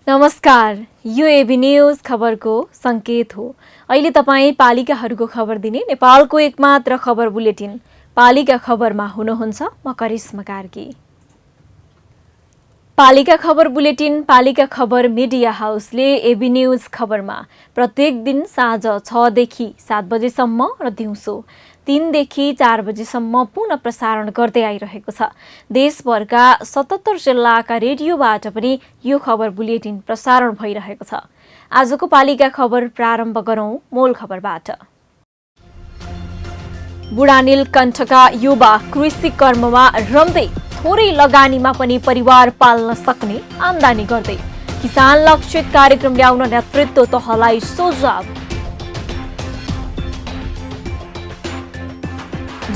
नमस्कार, यो AB news खबरको संकेत हो। अहिले तपाईँ पालिकाहरूको खबर दिने नेपालको एकमात्र खबर बुलेटिन पालिका खबरमा हुनुहुन्छ। म करिश्मा कार्की। पालिका खबर बुलेटिन पालिका खबर मिडिया हाउसले एबी न्यूज खबरमा प्रत्येक दिन साँझ 6 देखि 7 बजेसम्म र दिउँसो 3 देखि 4 बजेसम्म पुनः प्रसारण गर्दै आइरहेको छ। देशभरका 77 जिल्लाका रेडियोबाट पनि यो खबर बुलेटिन प्रसारण भइरहेको छ। आजको पालिका खबर प्रारम्भ गरौं मूल खबरबाट। बुढा नीलकण्ठका युवा कृषि कर्ममा रम्दै थोरै लगानीमा पनि परिवार पाल्न सक्ने आम्दानी गर्दै किसान लक्षित कार्यक्रम ल्याउन नेतृत्व तहलाई सुझाव।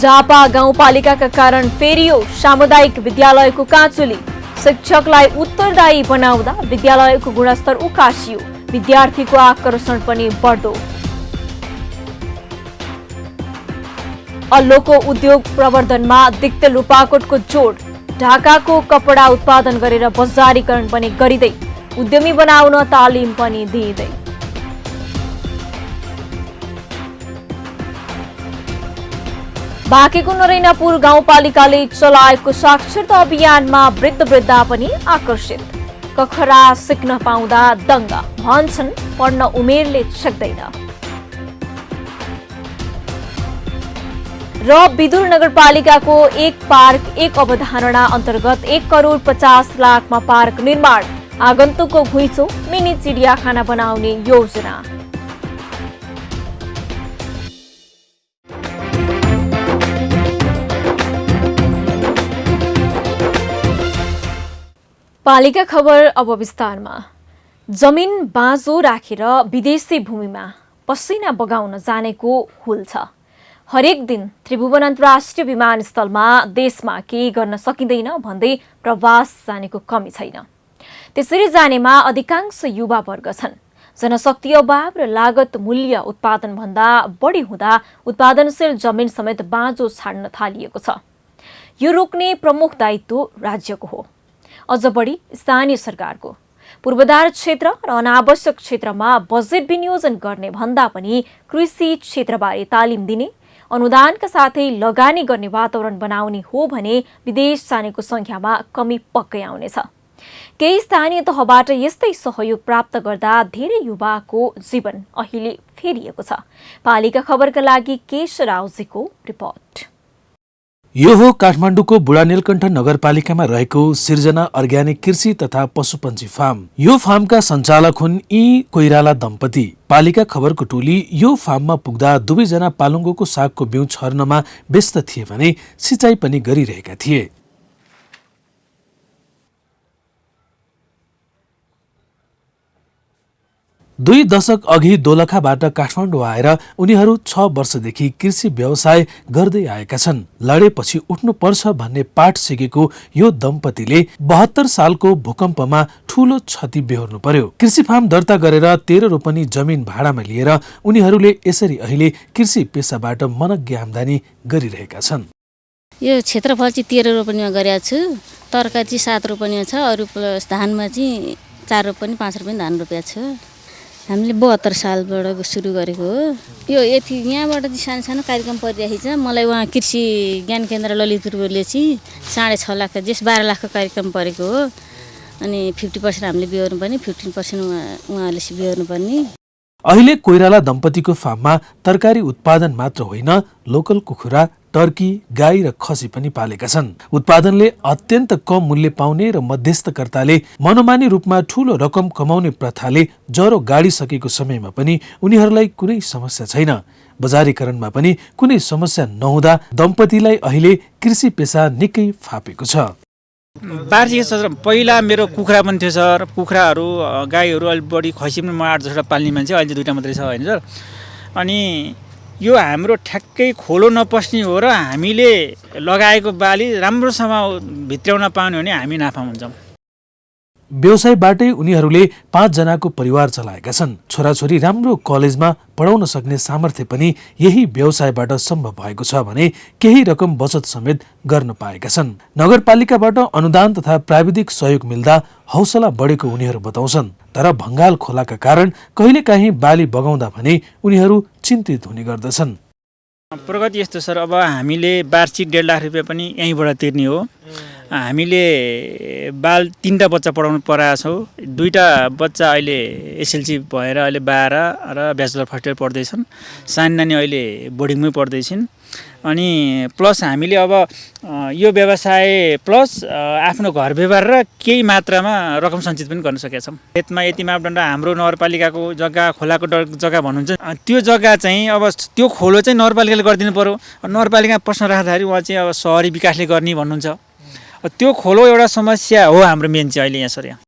झापा गाउँपालिकाका कारण फेरियो सामुदायिक विद्यालयको काँचुली। शिक्षकलाई उत्तरदायी बनाउँदा विद्यालयको गुणस्तर उकासियो। विद्यार्थीको आकर्षण पनि बढ्दो। अल्लोको उद्योग प्रवर्धनमा दिक्तेल रूपाकोटको जोड। ढाकाको कपडा उत्पादन गरेर बजारीकरण पनि गरिँदै उद्यमी बनाउन तालिम पनि दिइँदै। बाँकेको नरैनापुर गाउँपालिकाले चलाएको साक्षरता अभियानमा वृद्ध पनि आकर्षित। कखरा सिक्न पाउँदा दङ्गा भन्छन् पढ्न उमेरले छेक्दैन। र विदुर नगरपालिकाको एक पार्क एक अवधारणा अन्तर्गत 1 करोड 50 लाखमा पार्क निर्माण। आगन्तुकको घुइँचो मिनी चिडियाखाना बनाउने योजना। पालिका खबर अब विस्तारमा। जमिन बाँझो राखेर विदेशी भूमिमा पसिना बगाउन जानेको हुल छ। हरेक दिन त्रिभुवन अन्तर्राष्ट्रिय विमानस्थलमा देशमा केही गर्न सकिँदैन भन्दै प्रवास जानेको कमी छैन। त्यसरी जानेमा अधिकांश युवा वर्ग छन्। जनशक्ति अभाव र लागत मूल्य उत्पादन भन्दा बढी हुँदा उत्पादनशील जमिन समेत बाँझो छाड्न थालिएको छ। यो रोक्ने प्रमुख दायित्व राज्यको हो, अझ बढी स्थानीय सरकारको। पूर्वाधार क्षेत्र र अनावश्यक क्षेत्रमा बजेट विनियोजन गर्ने भन्दा पनि कृषि क्षेत्रबारे तालिम दिने, अनुदानका साथै लगानी गर्ने वातावरण बनाउने हो भने विदेश जानेको संख्यामा कमी पक्कै आउनेछ। केही स्थानीय तहबाट यस्तै सहयोग प्राप्त गर्दा धेरै युवाको जीवन अहिले फेरिएको छ। पालिका खबरका लागि केश राउजीको रिपोर्ट। यो हो काठमाडौँको बुढा नीलकण्ठ नगरपालिकामा रहेको सिर्जना अर्ग्यानिक कृषि तथा पशुपन्छी फार्म। यो फार्मका सञ्चालक हुन् यी कोइराला दम्पति। पालिका खबरको टोली यो फार्ममा पुग्दा दुवैजना पालुङ्गोको सागको बिउ छर्नमा व्यस्त थिए भने सिँचाइ पनि गरिरहेका थिए। दुई दशक अघि दोलखाबाट काठमाडौँ आएर उनीहरू 6 वर्षदेखि कृषि व्यवसाय गर्दै आएका छन्। लडेपछि उठ्नुपर्छ भन्ने पाठ सिकेको यो दम्पतिले 72 सालको भूकम्पमा ठूलो क्षति बेहोर्नु पर्यो। कृषि फार्म दर्ता गरेर 13 रोपनी जमिन भाडामा लिएर उनीहरूले यसरी अहिले कृषि पेसाबाट मनग्गे आम्दानी गरिरहेका छन्। यो क्षेत्रफल चाहिँ 13 रोपनीमा गरेको छु। तरकारी चाहिँ 7 रोपनीमा छ। अरू प्लस धानमा चाहिँ 4 रोपनी 5 रोपनी धान रोपेको छ। हामीले 72 सालबाट सुरु गरेको हो। यो यति यहाँबाट चाहिँ सानो सानो कार्यक्रम परिरहेको छ। मलाई उहाँ कृषि ज्ञान केन्द्र ललितपुरले चाहिँ 6.5 लाख जस 12 लाखको कार्यक्रम परेको हो। अनि 50% हामीले बिहोर्नु पर्ने, 15% उहाँले बिहोर्नु पर्ने। अहिले कोइराला दम्पतिको फार्ममा तरकारी उत्पादन मात्र होइन, लोकल कुखुरा, टर्की, गाई र खसी पनि पालेका छन्। उत्पादनले अत्यन्त कम मूल्य पाउने र मध्यस्थकर्ताले मनोमानी रूपमा ठूलो रकम कमाउने प्रथाले जरो गाडिसकेको समयमा पनि उनीहरूलाई कुनै समस्या छैन। बजारीकरणमा पनि कुनै समस्या नहुँदा दम्पतिलाई अहिले कृषि पेसा निकै फापेको छ। वार्षिक सर पहिला मेरो कुखुरा पनि थियो सर। कुखुराहरू गाईहरू अलिक बढी, खसी पनि म 8-10वटा पाल्ने मान्छे, अहिले 2टा मात्रै छ होइन सर। अनि यो हाम्रो ठ्याक्कै खोलो नपस्ने हो र हामीले लगाएको बाली राम्रोसँग भित्र्याउन पाउने हो भने हामी नाफा हुन्छौँ। व्यवसायबाटै उनीहरूले 5 जनाको परिवार चलाएका छन्। छोराछोरी राम्रो कलेजमा पढाउन सक्ने सामर्थ्य पनि यही व्यवसायबाट सम्भव भएको छ भने केही रकम बचत समेत गर्न पाएका छन्। नगरपालिकाबाट अनुदान तथा प्राविधिक सहयोग मिल्दा हौसला बढेको उनीहरू बताउँछन्। तर भङ्गाल खोलाका कारण कहिलेकाहीँ बाली बगाउँदा भने उनीहरू चिन्तित हुने गर्दछन्। प्रगति यस्तो सर, अब हामीले वार्षिक 1.5 लाख रुपियाँ पनि यहीँबाट तिर्ने हो। हामीले 3टा बच्चा पढाउनु पराएको छौँ। 2टा बच्चा अहिले एसएलसी भएर अहिले 12 र ब्याचलर फर्स्ट इयर पढ्दैछन्। सानो नानी अहिले बोर्डिङमै पढ्दैछिन्। अनि प्लस हामीले अब यो व्यवसाय प्लस आफ्नो घर व्यवहार र केही मात्रामा रकम सञ्चित पनि गर्न सकेका छौँ। खेतमा यति मापदण्ड हाम्रो नगरपालिकाको जग्गा, खोलाको जग्गा भन्नुहुन्छ, त्यो जग्गा चाहिँ अब त्यो खोलो चाहिँ नगरपालिकाले गरिदिनु पर्यो। नगरपालिकामा प्रश्न राख्दाखेरि उहाँ चाहिँ अब सहरी विकासले गर्ने भन्नुहुन्छ। त्यो खोलो एउटा समस्या हो हाम्रो मेन चाहिँ अहिले यहाँ सर। यहाँ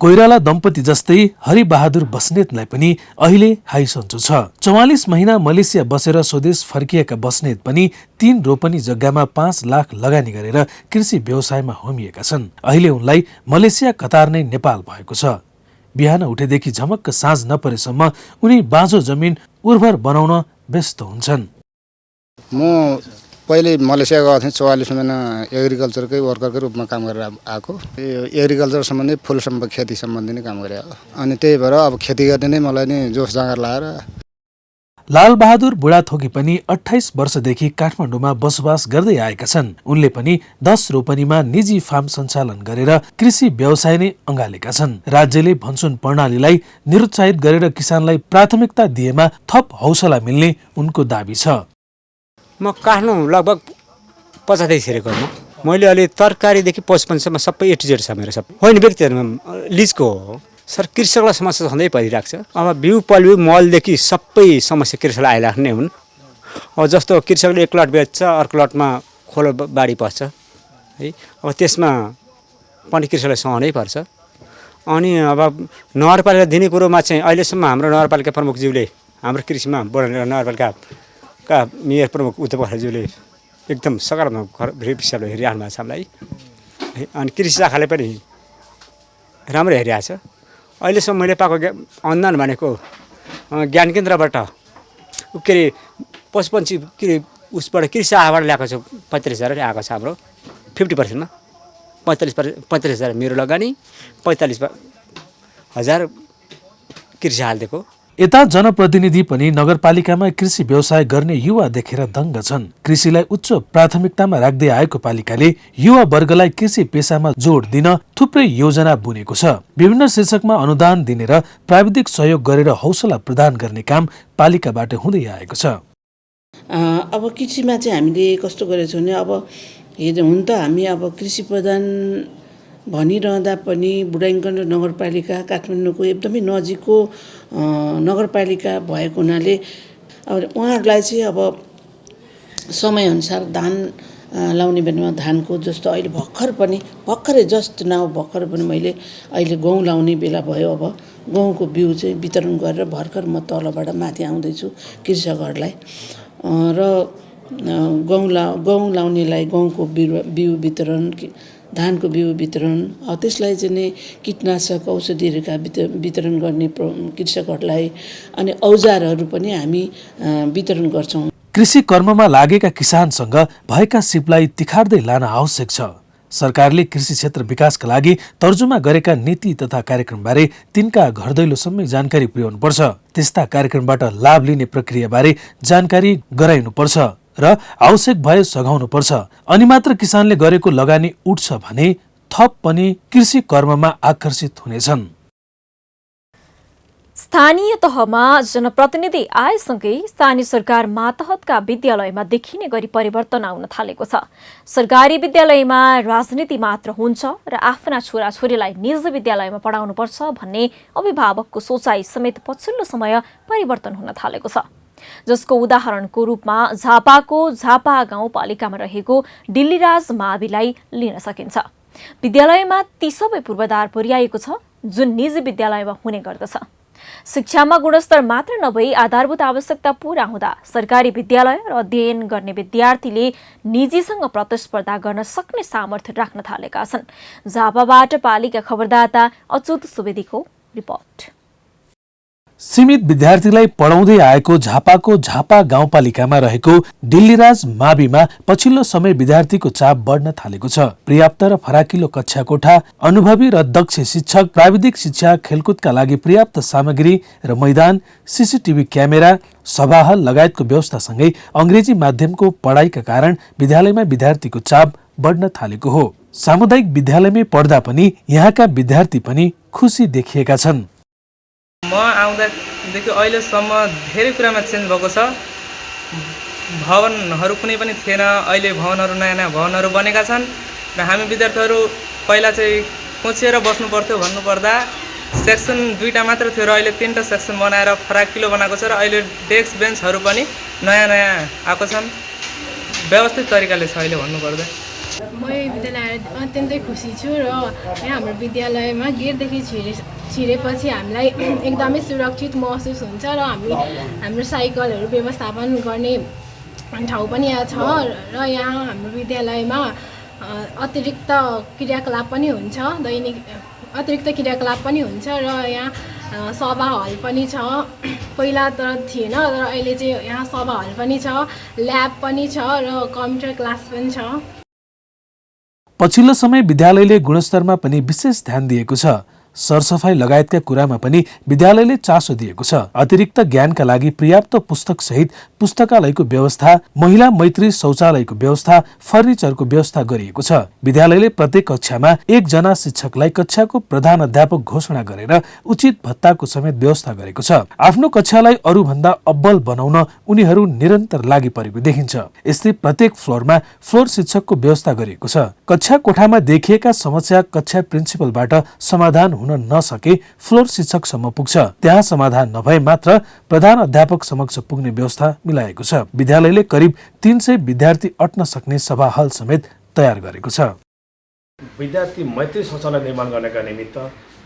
कोइराला दम्पति जस्तै हरिबहादुर बस्नेतलाई पनि अहिले हाई सन्चो छ। 44 महिना मलेसिया बसेर स्वदेश फर्किएका बस्नेत पनि 3 रोपनी जग्गामा 5 लाख लगानी गरेर कृषि व्यवसायमा होमिएका छन्। अहिले उनलाई मलेसिया कतार नै नेपाल भएको छ। बिहान उठेदेखि झमक्क साँझ नपरेसम्म उनी बाँझो जमिन उर्वर बनाउन व्यस्त हुन्छन्। म पहिले मलेसिया गएको थिएँ। 44 महिना एग्रिकल्चरकै वर्करकै रूपमा काम गरेर आएको। एग्रिकल्चर सम्बन्धी फुल खेती सम्बन्धी नै काम गरेको। अनि त्यही भएर अब खेती गर्ने नै मलाई नै जोस जाँगर लाएर। लालबहादुर बुढाथोकी पनि 28 वर्षदेखि काठमाडौँमा बसोबास गर्दै आएका छन्। उनले पनि 10 रोपनीमा निजी फार्म सञ्चालन गरेर कृषि व्यवसाय नै अँगालेका छन्। राज्यले भन्छुन प्रणालीलाई निरुत्साहित गरेर किसानलाई प्राथमिकता दिएमा थप हौसला मिल्ने उनको दाबी छ। म काठमाडौँ लगभग 50 देखि छिरेको हो। मैले अहिले तरकारीदेखि पशुपन्छीसम्म सबै A to Z छ मेरो सबै। होइन व्यक्तिगत लिजको हो सर। कृषकलाई समस्या सधैँ परिरहेको छ। अब बिउ पल्बिउ मलदेखि सबै समस्या कृषकलाई आइराख्ने हुन्। अब जस्तो कृषकले एक लट बेच्छ, अर्को लटमा खोलो बाढी पर्छ है। अब त्यसमा पनि कृषकलाई सहनै पर्छ। अनि अब नगरपालिका दिने कुरोमा चाहिँ अहिलेसम्म हाम्रो नगरपालिका प्रमुखज्यूले हाम्रो कृषिमा नगरपालिकाका मेयर प्रमुख उद्धव खरेलज्यूले एकदम सकारात्मक हिसाबले हेरिराख्नु भएको छ हामीलाई। अनि कृषि शाखाले पनि राम्रो हेरिरहेको छ। अहिलेसम्म मैले पाएको अनुदान भनेको ज्ञान केन्द्रबाट के अरे पशुपन्छी के अरे उसबाट कृषि शाखाबाट ल्याएको छु 45,000 आएको छ हाम्रो 50%मा। 45,000 मेरो लगानी, 45,000 कृषि हालिदिएको। यता जनप्रतिनिधि पनि नगरपालिकामा कृषि व्यवसाय गर्ने युवा देखेर दङ्ग छन्। कृषिलाई उच्च प्राथमिकतामा राख्दै आएको पालिकाले युवा वर्गलाई कृषि पेसामा जोड दिन थुप्रै योजना बुनेको छ। विभिन्न शीर्षकमा अनुदान दिने र प्राविधिक सहयोग गरेर हौसला प्रदान गर्ने काम पालिकाबाट हुँदै आएको छ। अब कृषिमा चाहिँ हामीले कस्तो गरेछौँ भने अब हुन त हामी अब कृषि प्रधान भनिरहँदा पनि बुढाइङ्गन नगरपालिका काठमाडौँको एकदमै नजिकको नगरपालिका भएको हुनाले अब उहाँहरूलाई चाहिँ अब समयअनुसार धान लाउने बेलामा धानको जस्तो अहिले भर्खरै जस्ट नाउ भर्खर पनि मैले अहिले गहुँ लाउने बेला भयो। अब गहुँको बिउ चाहिँ वितरण गरेर भर्खर म तलबाट माथि आउँदैछु कृषकहरूलाई र गहुँ लाउनेलाई गहुँको बिउ वितरण, धानको बिउ वितरण, त्यसलाई चाहिँ नै कीटनाशक औषधिहरूका वितरण गर्ने कृषकहरूलाई अनि औजारहरू पनि हामी वितरण गर्छौँ। कृषि कर्ममा लागेका किसानसँग भएका सिपलाई तिखार्दै लान आवश्यक छ। सरकारले कृषि क्षेत्र विकासका लागि तर्जुमा गरेका नीति तथा कार्यक्रमबारे तिनका घर दैलोसम्मै जानकारी पुर्याउनुपर्छ। त्यस्ता कार्यक्रमबाट लाभ लिने प्रक्रियाबारे जानकारी गराइनुपर्छ र आवश्यक भए सघाउनुपर्छ। अनि मात्र किसानले गरेको लगानी उठ्छ भने थप पनि कृषि कर्ममा आकर्षित हुनेछन्। स्थानीय तहमा जनप्रतिनिधि आएसँगै स्थानीय सरकार मातहतका विद्यालयमा देखिने गरी परिवर्तन आउन थालेको छ। सरकारी विद्यालयमा राजनीति मात्र हुन्छ र आफ्ना छोराछोरीलाई निजी विद्यालयमा पढाउनुपर्छ भन्ने अभिभावकको सोचाइ समेत पछिल्लो समय परिवर्तन हुन थालेको छ। जसको उदाहरणको रूपमा झापाको झापा गाउँपालिकामा रहेको डिल्लीराज माविलाई लिन सकिन्छ। विद्यालयमा ती सबै पूर्वाधार पुर्याएको छ जुन निजी विद्यालयमा हुने गर्दछ। शिक्षामा गुणस्तर मात्र नभई आधारभूत आवश्यकता पूरा हुँदा सरकारी विद्यालय र अध्ययन गर्ने विद्यार्थीले निजीसँग प्रतिस्पर्धा गर्न सक्ने सामर्थ्य राख्न थालेका छन्। झापाबाट पालिका खबरदाता अच्युत सुवेदीको रिपोर्ट। सीमित विद्यार्थीलाई पढाउँदै आएको झापाको झापा गाउँपालिकामा रहेको डिल्लीराज माविमा पछिल्लो समय विद्यार्थीको चाप बढ्न थालेको छ। पर्याप्त र फराकिलो कक्षा कोठा, अनुभवी र दक्ष शिक्षक, प्राविधिक शिक्षा, खेलकुदका लागि पर्याप्त सामग्री र मैदान, सीसीटीभी क्यामेरा, सभाहल लगायतको व्यवस्थासँगै अंग्रेजी माध्यमको पढाइका कारण विद्यालयमा विद्यार्थीको चाप बढ्न थालेको हो। सामुदायिक विद्यालयमै पढ्दा पनि यहाँका विद्यार्थी पनि खुसी देखिएका छन्। म आउँदादेखि अहिलेसम्म धेरै कुरामा चेन्ज भएको छ। भवनहरू कुनै पनि थिएन, अहिले भवनहरू नयाँ नयाँ भवनहरू बनेका छन् र हामी विद्यार्थीहरू पहिला चाहिँ कोचिएर बस्नु पर्थ्यो भन्नुपर्दा सेक्सन 2टा मात्र थियो र अहिले 3टा सेक्सन बनाएर फराकिलो बनाएको छ र अहिले डेस्क बेन्चहरू पनि नयाँ नयाँ आएको छन्। व्यवस्थित तरिकाले छ अहिले भन्नुपर्दा। म यो विद्यालय अत्यन्तै खुसी छु र यहाँ हाम्रो विद्यालयमा गेटदेखि छिरेपछि हामीलाई एकदमै सुरक्षित महसुस हुन्छ र हाम्रो साइकलहरू व्यवस्थापन गर्ने ठाउँ पनि यहाँ छ र यहाँ हाम्रो विद्यालयमा अतिरिक्त क्रियाकलाप पनि हुन्छ, दैनिक अतिरिक्त क्रियाकलाप पनि हुन्छ र यहाँ सभा हल पनि छ। पहिला त थिएन र अहिले चाहिँ यहाँ सभा हल पनि छ, ल्याब पनि छ र कम्प्युटर क्लास पनि छ। पछिल्लो समय विद्यालयले गुणस्तरमा पनि विशेष ध्यान दिएको छ। सरसफाई लगायतका कुरामा पनि विद्यालयले चासो दिएको छ। अतिरिक्त ज्ञानका लागि पर्याप्त पुस्तक सहित पुस्तकालयको व्यवस्था, महिला मैत्री शौचालयको व्यवस्था, फर्निचरको व्यवस्था गरिएको छ। विद्यालयले प्रत्येक कक्षामा 1 जना शिक्षकलाई कक्षाको प्रधान अध्यापक घोषणा गरेर उचित भत्ताको समेत व्यवस्था गरेको छ। आफ्नो कक्षालाई अरूभन्दा अब्बल बनाउन उनीहरू निरन्तर लागि परेको देखिन्छ। यस्तै प्रत्येक फ्लोरमा फ्लोर शिक्षकको व्यवस्था गरिएको छ। कक्षा कोठामा देखिएका समस्या कक्षा प्रिन्सिपलबाट समाधान हुन नसके फ्लोर शिक्षकसम्म पुग्छ। त्यहाँ समाधान नभए मात्र प्रधान अध्यापक समक्ष पुग्ने व्यवस्था मिलाएको छ। विद्यालयले करिब 300 विद्यार्थी अट्न सक्ने सभा हल समेत तयार गरेको छ। विद्यार्थी मैत्री शौचालय निर्माण गर्नका निमित्त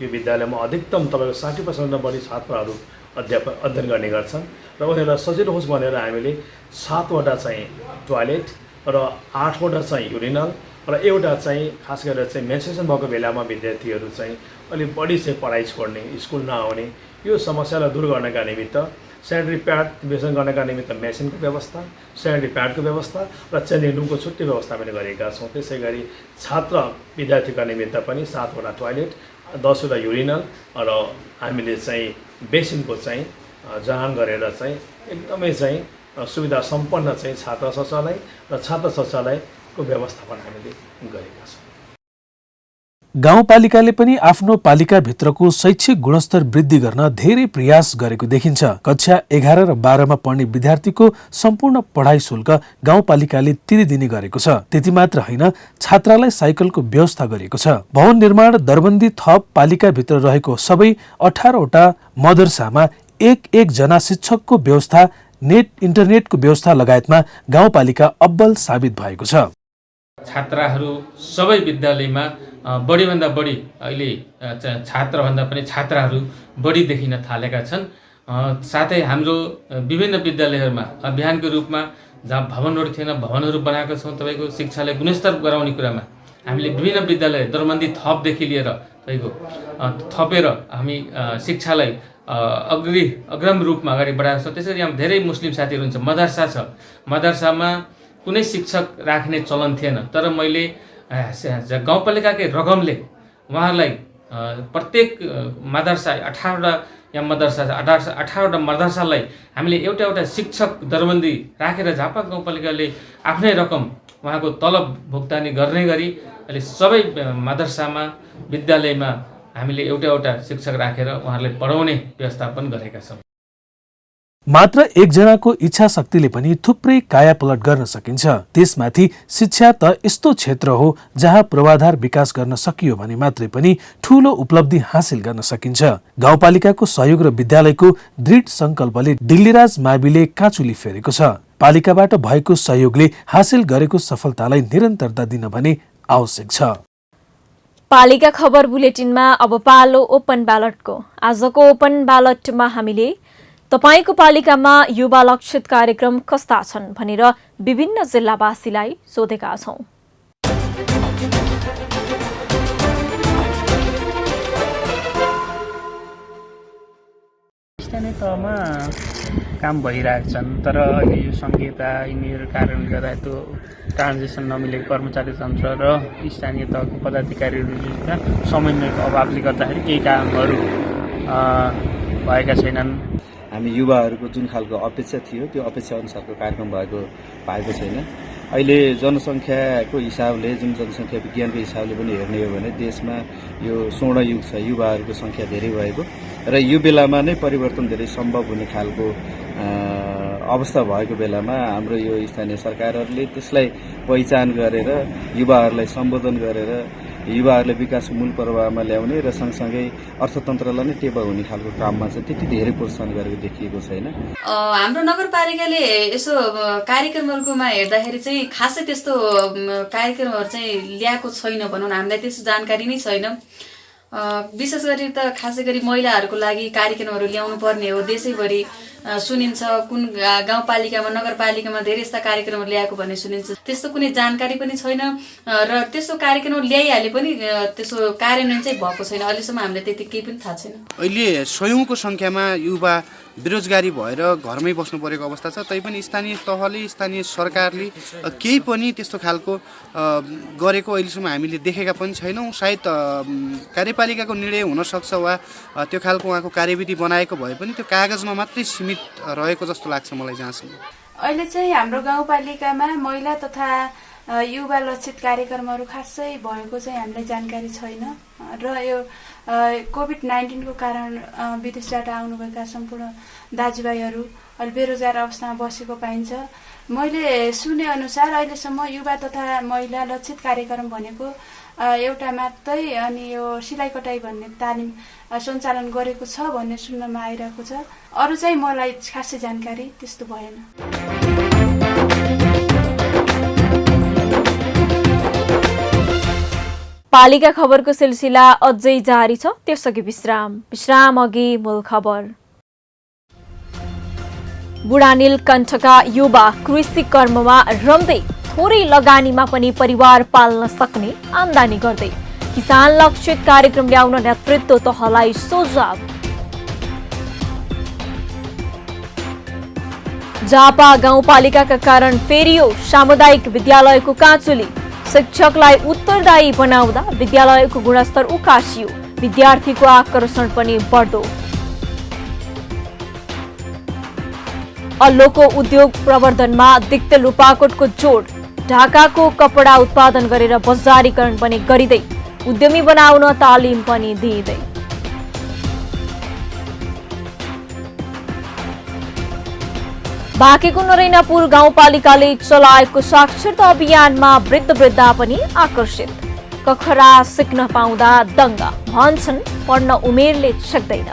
यो विद्यालयमा अधिकतम तपाईको 60% बढी छात्रहरू अध्ययन गर्ने गर्छन् र उनीहरूलाई सजिलो होस् भनेर हामीले 7 वटा चाहिँ टोयलेट र 8 वटा चाहिँ युरिनल र एउटा चाहिँ खास गरेर चाहिँ मेन्स्ट्रुएसन भएको बेलामा विद्यार्थीहरू चाहिँ अलिक बढी चाहिँ पढाइ छोड्ने, स्कुल नआउने यो समस्यालाई दूर गर्नका निमित्त सेनिटरी प्याड वितरण गर्नका निमित्त मेसिनको व्यवस्था, सेनिटरी प्याडको व्यवस्था र चेन्जिङ रुमको छुट्टै व्यवस्था पनि गरेका छौँ। त्यसै गरी छात्र विद्यार्थीका निमित्त पनि 7 वटा टोयलेट, 10 वटा युरिनल र हामीले चाहिँ बेसिनको चाहिँ जहान गरेर चाहिँ एकदमै चाहिँ सुविधा सम्पन्न चाहिँ छात्र शौचालय र छात्र शौचालयको व्यवस्थापन हामीले गरेका छौँ। गाउँपालिकाले पनि आफ्नो पालिकाभित्रको शैक्षिक गुणस्तर वृद्धि गर्न धेरै प्रयास गरेको देखिन्छ। कक्षा 11 र 12 मा पढ्ने विद्यार्थीको सम्पूर्ण पढाइ शुल्क गाउँपालिकाले तिरिदिने गरेको छ। त्यति मात्र होइन, छात्रालाई साइकलको व्यवस्था गरिएको छ। भवन निर्माण दरबन्दी थप पालिकाभित्र रहेको सबै 18 वटा मदरसामा 1 जना शिक्षकको व्यवस्था, नेट इन्टरनेटको व्यवस्था लगायतमा गाउँपालिका अब्बल साबित भएको छ। छात्राहरू सबै विद्यालयमा बढीभन्दा बढी अहिले छात्रभन्दा पनि छात्राहरू बढी देखिन थालेका छन्। साथै हाम्रो विभिन्न विद्यालयहरूमा अभियानको रूपमा जहाँ भवनहरू थिएन भवनहरू बनाएका छौँ। तपाईँको शिक्षालाई गुणस्तर गराउने कुरामा हामीले विभिन्न विद्यालय दरबन्दी थपदेखि लिएर तपाईँको थपेर हामी शिक्षालाई अग्रम रूपमा अगाडि बढाएको छौँ। त्यसरी यहाँ धेरै मुस्लिम साथीहरू हुन्छ। मदरसा छ, मदरसामा कुनै शिक्षक राख्ने चलन थिएन, तर मैले गाउँपालिकाकै रकमले उहाँहरूलाई प्रत्येक मदरसा 18वटा यहाँ मदरसा 18वटा मदरसालाई हामीले एउटा शिक्षक दरबन्दी राखेर झापा गाउँपालिकाले आफ्नै रकम उहाँको तलब भुक्तानी गर्ने गरी अहिले सबै मदरसामा विद्यालयमा हामीले एउटा शिक्षक राखेर उहाँहरूलाई पढाउने व्यवस्थापन गरेका छौँ। मात्र 1 जनाको इच्छा शक्तिले पनि थुप्रै कायापलट गर्न सकिन्छ। त्यसमाथि शिक्षा त यस्तो क्षेत्र हो जहाँ पूर्वाधार विकास गर्न सकियो भने मात्रै पनि ठूलो उपलब्धि हासिल गर्न सकिन्छ। गाउँपालिकाको सहयोग र विद्यालयको दृढ संकल्पले डिल्लीराज माविले काँचुली फेरेको छ। पालिकाबाट भएको सहयोगले हासिल गरेको सफलतालाई निरन्तरता दिन भने आवश्यक छ। पालिका खबर बुलेटिनमा अब पालो ओपन ब्यालटको। आजको ओपन ब्यालटमा हामीले तपाईको पालिकामा युवा लक्षित कार्यक्रम कस्ता छन् भनेर विभिन्न जिल्लावासीलाई सोधेका छौं। स्थानीय तहमा काम भइरहेका छन्, तर अहिले यो संहिता यिनीहरू कारणले गर्दा त्यो ट्रान्जेक्सन नमिलेको कर्मचारी तन्त्र र स्थानीय तहको पदाधिकारीहरूका समन्वयको अभावले गर्दाखेरि केही कामहरू भएका छैनन्। हामी युवाहरूको जुन खालको अपेक्षा थियो त्यो अपेक्षा अनुसारको कार्यक्रम पाएको छैन। अहिले जनसङ्ख्याको हिसाबले, जुन जनसङ्ख्या विज्ञानको हिसाबले पनि हेर्ने हो भने देशमा यो स्वर्ण युग छ, युवाहरूको सङ्ख्या धेरै भएको र यो बेलामा नै परिवर्तन धेरै सम्भव हुने खालको अवस्था भएको बेलामा हाम्रो यो स्थानीय सरकारहरूले त्यसलाई पहिचान गरेर युवाहरूलाई सम्बोधन गरेर युवाहरूलाई विकासको मूल प्रवाहमा ल्याउने र सँगसँगै अर्थतन्त्रलाई नै टेवा हुने खालको काममा चाहिँ त्यति धेरै प्रोत्साहन गरेको देखिएको छैन। हाम्रो नगरपालिकाले यसो कार्यक्रमहरूकोमा हेर्दाखेरि चाहिँ खासै त्यस्तो कार्यक्रमहरू चाहिँ ल्याएको छैन भनौँ न, हामीलाई त्यस्तो जानकारी नै छैन। विशेष गरी त खासै गरी महिलाहरूको लागि कार्यक्रमहरू ल्याउनु पर्ने हो, देशैभरि सुनिन्छ कुन गाउँपालिकामा नगरपालिकामा धेरै यस्ता कार्यक्रमहरू ल्याएको भन्ने सुनिन्छ। त्यस्तो कुनै जानकारी पनि छैन र त्यस्तो कार्यक्रम ल्याइहाले पनि त्यसो कार्यान्वयन चाहिँ भएको छैन। अहिलेसम्म हामीलाई त्यति केही पनि थाहा छैन। अहिले सयौंको संख्यामा युवा बेरोजगारी भएर घरमै बस्नु परेको अवस्था छ। तैपनि स्थानीय तहले, स्थानीय सरकारले केही पनि त्यस्तो खालको गरेको अहिलेसम्म हामीले देखेका पनि छैनौँ। सायद कार्यपालिकाको निर्णय हुनसक्छ वा त्यो खालको उहाँको कार्यविधि बनाएको भए पनि त्यो कागजमा मात्रै सीमित रहेको जस्तो लाग्छ मलाई जहाँसम्म। अहिले चाहिँ हाम्रो गाउँपालिकामा महिला तथा युवा लक्षित कार्यक्रमहरू खासै भएको चाहिँ हामीलाई जानकारी छैन र यो कोभिड-19 को कारण विदेशबाट आउनुभएका सम्पूर्ण दाजुभाइहरू अहिले बेरोजगार अवस्थामा बसेको पाइन्छ। मैले सुने अनुसार अहिलेसम्म युवा तथा महिला लक्षित कार्यक्रम भनेको एउटा मात्रै, अनि यो सिलाइ कटाइ भन्ने तालिम सञ्चालन गरेको छ भन्ने सुन्नमा आइरहेको छ। अरू चाहिँ मलाई खासै जानकारी त्यस्तो भएन। पालिका खबरको सिलसिला अझै जारी छ, त्यसअघि विश्राम अघि मूल खबर। बुढा नीलकण्ठका युवा कृषि कर्ममा रम्दै थोरै लगानीमा पनि परिवार पाल्न सक्ने आम्दानी गर्दै किसान लक्षित कार्यक्रम ल्याउन नेतृत्व तहलाई सुझाव। झापा गाउँपालिकाका कारण फेरियो सामुदायिक विद्यालयको काँचुली। शिक्षकलाई उत्तरदायी बनाउँदा विद्यालयको गुणस्तर उकासियो, विद्यार्थीको आकर्षण पनि बढ्दो। अल्लोको उद्योग प्रवर्धनमा दिक्ते लुपाकोटको जोड। ढाकाको कपडा उत्पादन गरेर बजारीकरण पनि गरिँदै उद्यमी बनाउन तालिम पनि दिइँदै। बाँकेको नरैनापुर गाउँपालिकाले चलाएको साक्षरता अभियानमा वृद्ध पनि आकर्षित। कखरा सिक्न पाउँदा दङ्गा, भन्छन् पढ्न उमेरले छेक्दैन।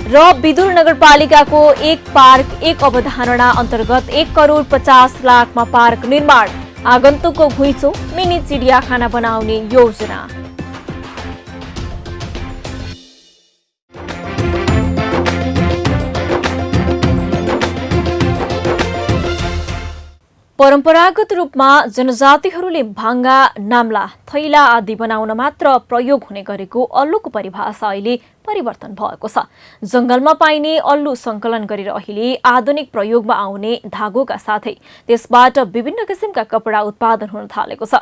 र विदुर नगरपालिकाको एक पार्क एक अवधारणा अन्तर्गत 1,50,00,000 पार्क निर्माण। आगन्तुकको घुइँचो मिनी चिडियाखाना बनाउने योजना। परम्परागत रूपमा जनजातिहरूले भाङ्गा, नाम्ला, थैला आदि बनाउन मात्र प्रयोग हुने गरेको अल्लुको परिभाषा अहिले परिवर्तन भएको छ। जंगलमा पाइने अल्लु संकलन गरेर अहिले आधुनिक प्रयोगमा आउने धागोका साथै त्यसबाट विभिन्न किसिमका कपडा उत्पादन हुन थालेको छ।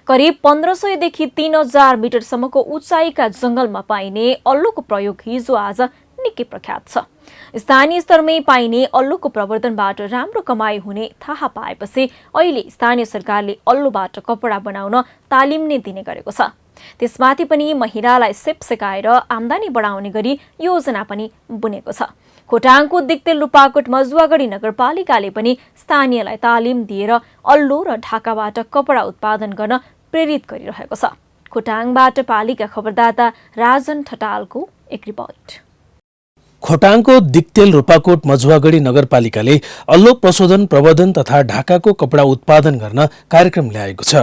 करिब 1500 देखि 3000 मिटरसम्मको उचाइका जंगलमा पाइने अल्लुको प्रयोग हिजो आज निकै प्रख्यात छ। स्थानीय स्तरमै पाइने अल्लुको प्रवर्धनबाट राम्रो कमाई हुने थाहा पाएपछि अहिले स्थानीय सरकारले अल्लुबाट कपडा बनाउन तालिम नै दिने गरेको छ। त्यसमाथि पनि महिलालाई सिप सिकाएर आम्दानी बढाउने गरी योजना पनि बुनेको छ। खोटाङको दिक्ते लुपाकोट मजुवागढी नगरपालिकाले पनि स्थानीयलाई तालिम दिएर अल्लु र ढाकाबाट कपडा उत्पादन गर्न प्रेरित गरिरहेको छ। खोटाङबाट पालिका खबरदाता राजन ठटालको एक रिपोर्ट। खोटाङको दिक्तेल रूपाकोट मझुवागढी नगरपालिकाले अल्लो प्रशोधन प्रवर्धन तथा ढाकाको कपडा उत्पादन गर्न कार्यक्रम ल्याएको छ।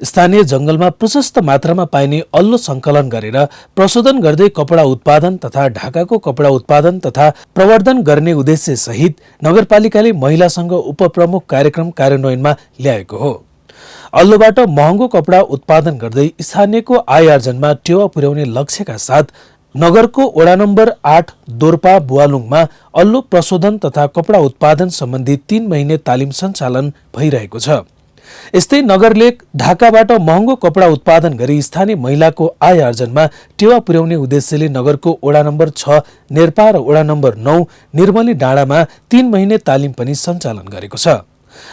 स्थानीय जंगलमा प्रशस्त मात्रामा पाइने अल्लो संकलन गरेर प्रशोधन गर्दै कपडा उत्पादन तथा ढाकाको कपडा उत्पादन तथा प्रवर्धन गर्ने उद्देश्य सहित नगरपालिकाले महिलासँग उपप्रमुख कार्यक्रम कार्यान्वयनमा ल्याएको हो। अल्लोबाट महँगो कपडा उत्पादन गर्दै स्थानीयको आय आर्जनमा टेवा पुर्याउने लक्ष्यका साथ नगरको वडा नम्बर 8 दोर्पा बुवालुङमा अल्लो प्रशोधन तथा कपडा उत्पादन सम्बन्धी 3 महिने तालिम सञ्चालन भइरहेको छ। यस्तै नगरले ढाकाबाट महँगो कपडा उत्पादन गरी स्थानीय महिलाको आय आर्जनमा टेवा पुर्याउने उद्देश्यले नगरको वडा नम्बर 6 नेर्पा र वडा नम्बर 9 निर्मली डाँडामा 3 महिने तालिम पनि सञ्चालन गरेको छ।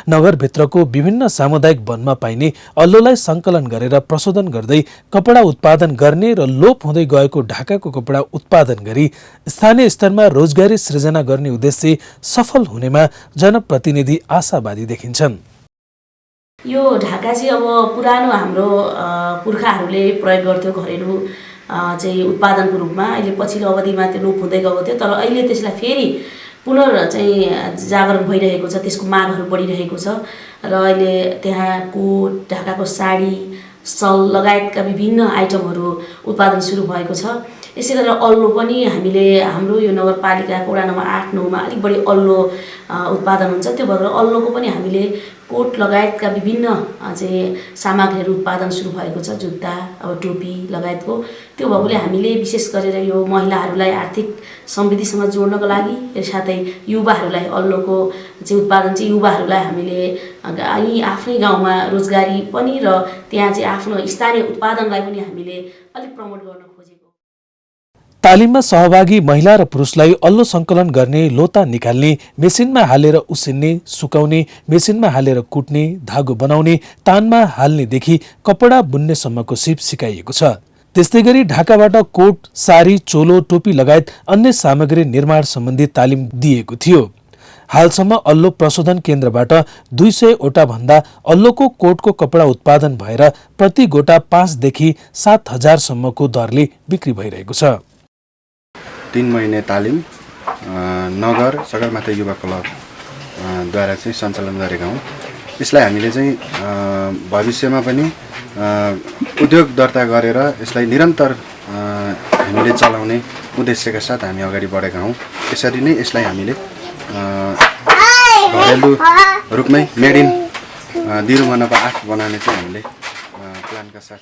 नगरभित्रको विभिन्न सामुदायिक वनमा पाइने अल्लोलाई संकलन गरेर प्रशोधन गर्दै कपडा उत्पादन गर्ने र लोप हुँदै गएको ढाकाको कपडा उत्पादन गरी स्थानीय स्तरमा रोजगारी सृजना गर्ने उद्देश्य सफल हुनेमा जनप्रतिनिधि आशावादी देखिन्छन्। यो ढाका चाहिँ अब पुरानो हाम्रो पुर्खाहरूले प्रयोग गर्थ्यो घरेलु चाहिँ उत्पादनको रूपमा। अहिले पछिल्लो अवधिमा त्यो लोप हुँदै गएको थियो, तर अहिले त्यसलाई फेरि पुनः चाहिँ जागरण भइरहेको छ, त्यसको मागहरू बढिरहेको छ र अहिले त्यहाँ कोट, ढाकाको साडी, सल लगायतका विभिन्न आइटमहरू उत्पादन सुरु भएको छ। यसै गरेर अल्लो पनि हामीले हाम्रो यो नगरपालिकाको वडा नम्बर 8, 9 मा अलिक बढी अल्लो उत्पादन हुन्छ। त्यो भएर अल्लोको पनि हामीले कोट लगायतका विभिन्न चाहिँ सामग्रीहरू उत्पादन सुरु भएको छ, जुत्ता, अब टोपी लगायतको। त्यो भएकोले हामीले विशेष गरेर यो महिलाहरूलाई आर्थिक समृद्धिसँग जोड्नको लागि साथै युवाहरूलाई अल्लोको चाहिँ उत्पादन चाहिँ युवाहरूलाई हामीले यहीँ आफ्नै गाउँमा रोजगारी पनि र त्यहाँ चाहिँ आफ्नो स्थानीय उत्पादनलाई पनि हामीले अलिक प्रमोट गर्न खोजेको। तालिममा सहभागी महिला र पुरुषलाई अल्लो संकलन गर्ने, लोता निकाल्ने, मेसिनमा हालेर उसिन्ने, सुकाउने, मेसिनमा हालेर कुट्ने, धागो बनाउने, तानमा हाल्नेदेखि कपडा बुन्नेसम्मको सिप सिकाइएको छ। त्यस्तै गरी ढाकाबाट कोट, सारी, चोलो, टोपी लगायत अन्य सामग्री निर्माण सम्बन्धी तालिम दिएको थियो। हालसम्म अल्लो प्रशोधन केन्द्रबाट 200 वटा भन्दा अल्लोको कोटको कपडा उत्पादन भएर प्रति गोटा 5 देखि 7,000 सम्मको दरले बिक्री भइरहेको छ। 3 महिने तालिम नगर सगरमाथा युवा क्लब द्वारा चाहिँ सञ्चालन गरेका हौँ। यसलाई हामीले चाहिँ भविष्यमा पनि उद्योग दर्ता गरेर यसलाई निरन्तर हामीले चलाउने उद्देश्यका साथ हामी अगाडि बढेका हौँ। यसरी नै यसलाई हामीले घरेलु रूपमै मेड इन दिरुमा नम्बर 8 बनाउने चाहिँ हामीले प्लानका साथ।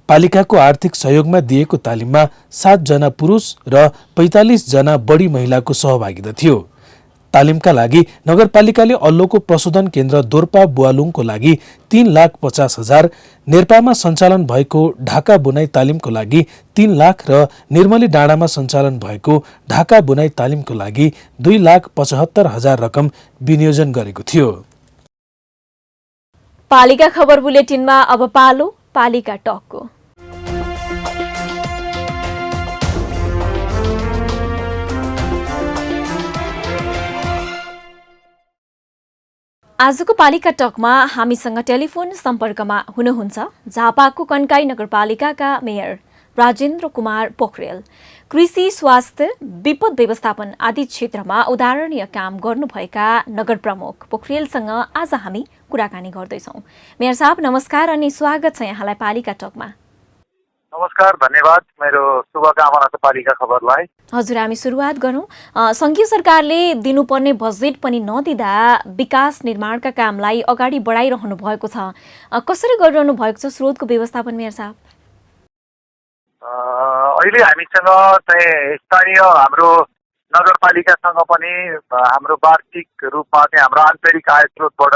पालिकाको आर्थिक सहयोगमा दिएको तालिममा 7 जना पुरुष र 45 जना बढी महिलाको सहभागिता थियो। तालिमका लागि नगरपालिकाले अल्लोको प्रशोधन केन्द्र दोर्पा बुवालुङको लागि 3,50,000, नेर्पामा सञ्चालन भएको ढाका बुनाई तालिमको लागि 3 लाख र निर्मली डाँडामा सञ्चालन भएको ढाका बुनाई तालिमको लागि 2,75,000 रकम विनियोजन गरेको थियो। पालिका खबर बुलेटिनमा अब पालो पालिका टकको। आजको पालिका टकमा हामीसँग टेलिफोन सम्पर्कमा हुनुहुन्छ झापाको कन्काई नगरपालिकाका मेयर राजेन्द्र कुमार पोखरेल। कृषि, स्वास्थ्य, विपद व्यवस्थापन आदि क्षेत्रमा उदाहरणीय काम गर्नुभएका नगर प्रमुख पोखरेलसँग आज हामी कुराकानी गर्दैछौँ। मेयर साहब नमस्कार अनि स्वागत छ यहाँलाई पालिका टकमा। नमस्कार, धन्यवाद मेरो शुभकामना छ पालिका खबरलाई। हजुर, हामी सुरुवात गरौँ। संघीय सरकारले दिनुपर्ने बजेट पनि नदिँदा विकास निर्माणका कामलाई अगाडि बढाइरहनु भएको छ। कसरी गरिरहनु भएको छ स्रोतको व्यवस्थापन मेयर साहब? अहिले हामीसँग चाहिँ स्थानीय हाम्रो नगरपालिकासँग पनि हाम्रो वार्षिक रूपमा चाहिँ हाम्रो आन्तरिक आय स्रोतबाट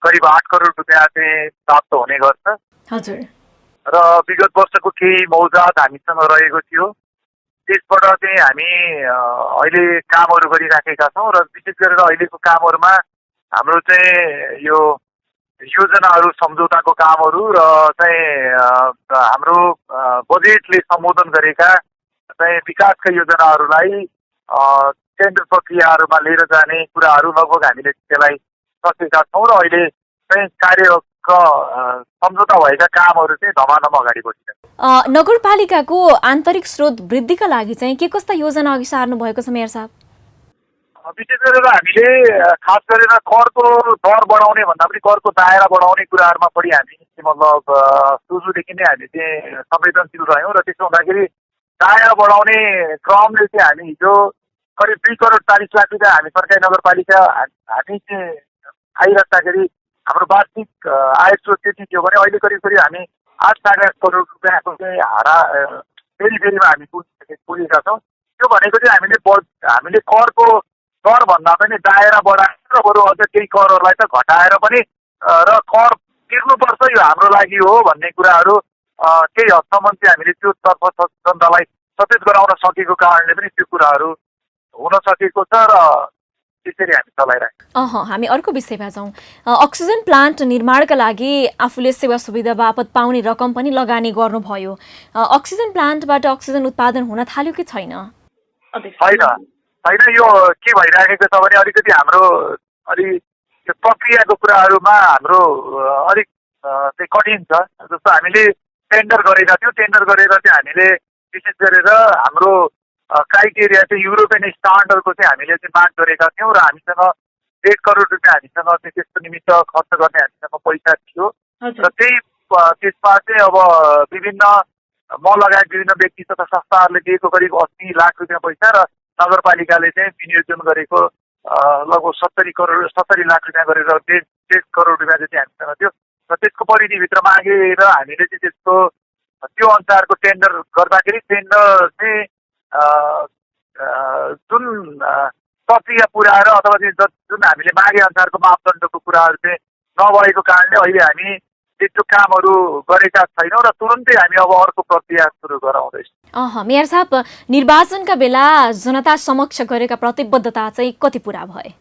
करिब 8 करोड रुपियाँ चाहिँ प्राप्त हुने गर्छ। हजुर। र विगत वर्षको केही मौजात हामीसँग रहेको थियो, त्यसबाट चाहिँ हामी अहिले कामहरू गरिराखेका छौँ र विशेष गरेर अहिलेको कामहरूमा हाम्रो चाहिँ यो योजनाहरू सम्झौताको कामहरू र चाहिँ हाम्रो बजेटले सम्बोधन गरेका चाहिँ विकासका योजनाहरूलाई टेन्डर प्रक्रियाहरूमा लिएर जाने कुराहरू लगभग हामीले त्यसलाई सकेका छौँ र अहिले चाहिँ कार्य सम्झौता भएका कामहरू चाहिँ धमाधम अगाडि बढिरहेको नगरपालिकाको आन्तरिक स्रोत वृद्धिका लागि चाहिँ के कस्ता योजना अघि सार्नु भएको छ मेयर साहब? विशेष गरेर हामीले खास गरेर करको दर बढाउने भन्दा पनि करको दायरा बढाउने कुराहरूमा बढी हामी मतलब सुरुदेखि नै हामी चाहिँ संवेदनशील रह्यौँ र त्यसो हुँदाखेरि दायरा बढाउने क्रमले चाहिँ हामी हिजो करिब 2 करोड 40 लाख रुपियाँ हामी सरकारी नगरपालिका हामी चाहिँ आइराख्दाखेरि हाम्रो वार्षिक आय स्रोत त्यति थियो भने अहिले करिब करिब हामी 8-8.5 करोड रुपियाँको चाहिँ हारा फेरिमा हामी पुगेका छौँ। त्यो भनेको चाहिँ हामीले करको कर भन्दा पनि दायरा बढाएर र बरु अझ केही करहरूलाई त घटाएर पनि र कर तिर्नुपर्छ यो हाम्रो लागि हो भन्ने कुराहरू केही हदसम्म चाहिँ हामीले त्यो तर्फ जनतालाई सचेत गराउन सकेको कारणले पनि त्यो कुराहरू हुन सकेको छ र त्यसरी हामी चलाइरहेको। हामी अर्को विषयमा जाउँ। अक्सिजन प्लान्ट निर्माणका लागि आफूले सेवा सुविधा बापत पाउने रकम पनि लगानी गर्नुभयो। अक्सिजन प्लान्टबाट अक्सिजन उत्पादन हुन थाल्यो कि छैन? होइन, यो के भइराखेको छ भने अलिकति हाम्रो त्यो प्रक्रियाको कुराहरूमा हाम्रो अलिक चाहिँ कठिन छ। जस्तो हामीले टेन्डर गरेका थियौँ, टेन्डर गरेर चाहिँ हामीले विशेष गरेर हाम्रो क्राइटेरिया चाहिँ युरोपियन स्ट्यान्डर्डको चाहिँ हामीले चाहिँ माग गरेका थियौँ र हामीसँग 1.5 करोड रुपियाँ हामीसँग चाहिँ त्यसको निमित्त खर्च गर्ने हामीसँग पैसा थियो र त्यसमा चाहिँ अब विभिन्न म लगायत विभिन्न व्यक्ति तथा संस्थाहरूले दिएको करिब 80 लाख रुपियाँ पैसा र नगरपालिकाले चाहिँ विनियोजन गरेको लगभग 70 लाख रुपियाँ गरेर 1.5 करोड रुपियाँ जति हामीसँग थियो र त्यसको परिधिभित्र मागेर हामीले चाहिँ त्यसको त्यो अनुसारको टेन्डर गर्दाखेरि टेन्डर चाहिँ जुन प्रक्रिया पुऱ्याएर अथवा जुन हामीले मागे अनुसारको मापदण्डको कुराहरू चाहिँ नभएको कारणले अहिले हामी त्यो कामहरू गरेका छैनौँ र तुरुन्तै हामी अब अर्को प्रक्रिया सुरु गराउँदैछौँ। मेयर साहब, निर्वाचनका बेला जनता समक्ष गरेका प्रतिबद्धता चाहिँ कति पुरा भए?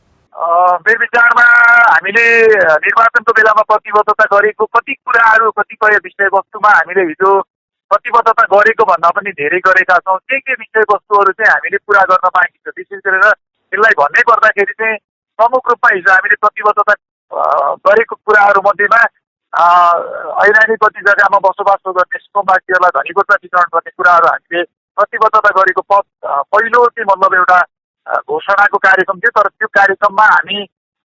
मेरो विचारमा हामीले निर्वाचनको बेलामा प्रतिबद्धता गरेको कति कुराहरू कतिपय विषयवस्तुमा हामीले हिजो प्रतिबद्धता गरेको भन्दा पनि धेरै गरेका छौँ। के विषयवस्तुहरू चाहिँ हामीले पुरा गर्न बाँकी छ, विशेष गरेर यसलाई भन्नै पर्दाखेरि चाहिँ प्रमुख रूपमा हिजो हामीले प्रतिबद्धता गरेको कुराहरू मध्येमा ऐरानीपट्टि जग्गामा बसोबास गर्ने सुकुम्बासीहरूलाई धनीकोटा वितरण गर्ने कुराहरू हामीले प्रतिबद्धता गरेको पहिलो चाहिँ मतलब एउटा घोषणाको कार्यक्रम थियो। तर त्यो कार्यक्रममा हामी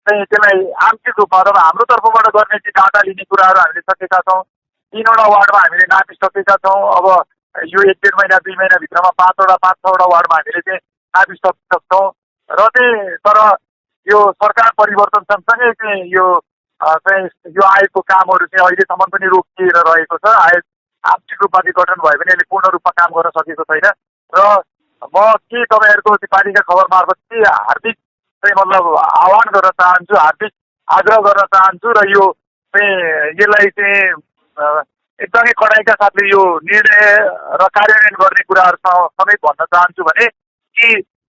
चाहिँ त्यसलाई आंशिक रूपमा अथवा हाम्रो तर्फबाट गर्ने चाहिँ डाटा लिने कुराहरू हामीले सकेका छौँ। 3वटा वार्डमा हामीले नापिसकेका छौँ। अब यो 1-1.5 महिना 2 महिनाभित्रमा 5-6वटा वार्डमा हामीले चाहिँ नापिसक्छौँ र चाहिँ तर यो सरकार परिवर्तन सँगसँगै चाहिँ यो आयोगको कामहरू चाहिँ अहिलेसम्म पनि रोकिएर रहेको छ। आयोग आंशिक रूपमा चाहिँ गठन भयो भने यसले पूर्ण रूपमा काम गर्न सकेको छैन र म के तपाईँहरूको पालिका खबर मार्फत चाहिँ हार्दिक चाहिँ मतलब आह्वान गर्न चाहन्छु, हार्दिक आग्रह गर्न चाहन्छु र यो चाहिँ यसलाई चाहिँ एकदमै कडाइका साथले यो निर्णय र कार्यान्वयन गर्ने कुराहरूसँग समेत भन्न चाहन्छु भने कि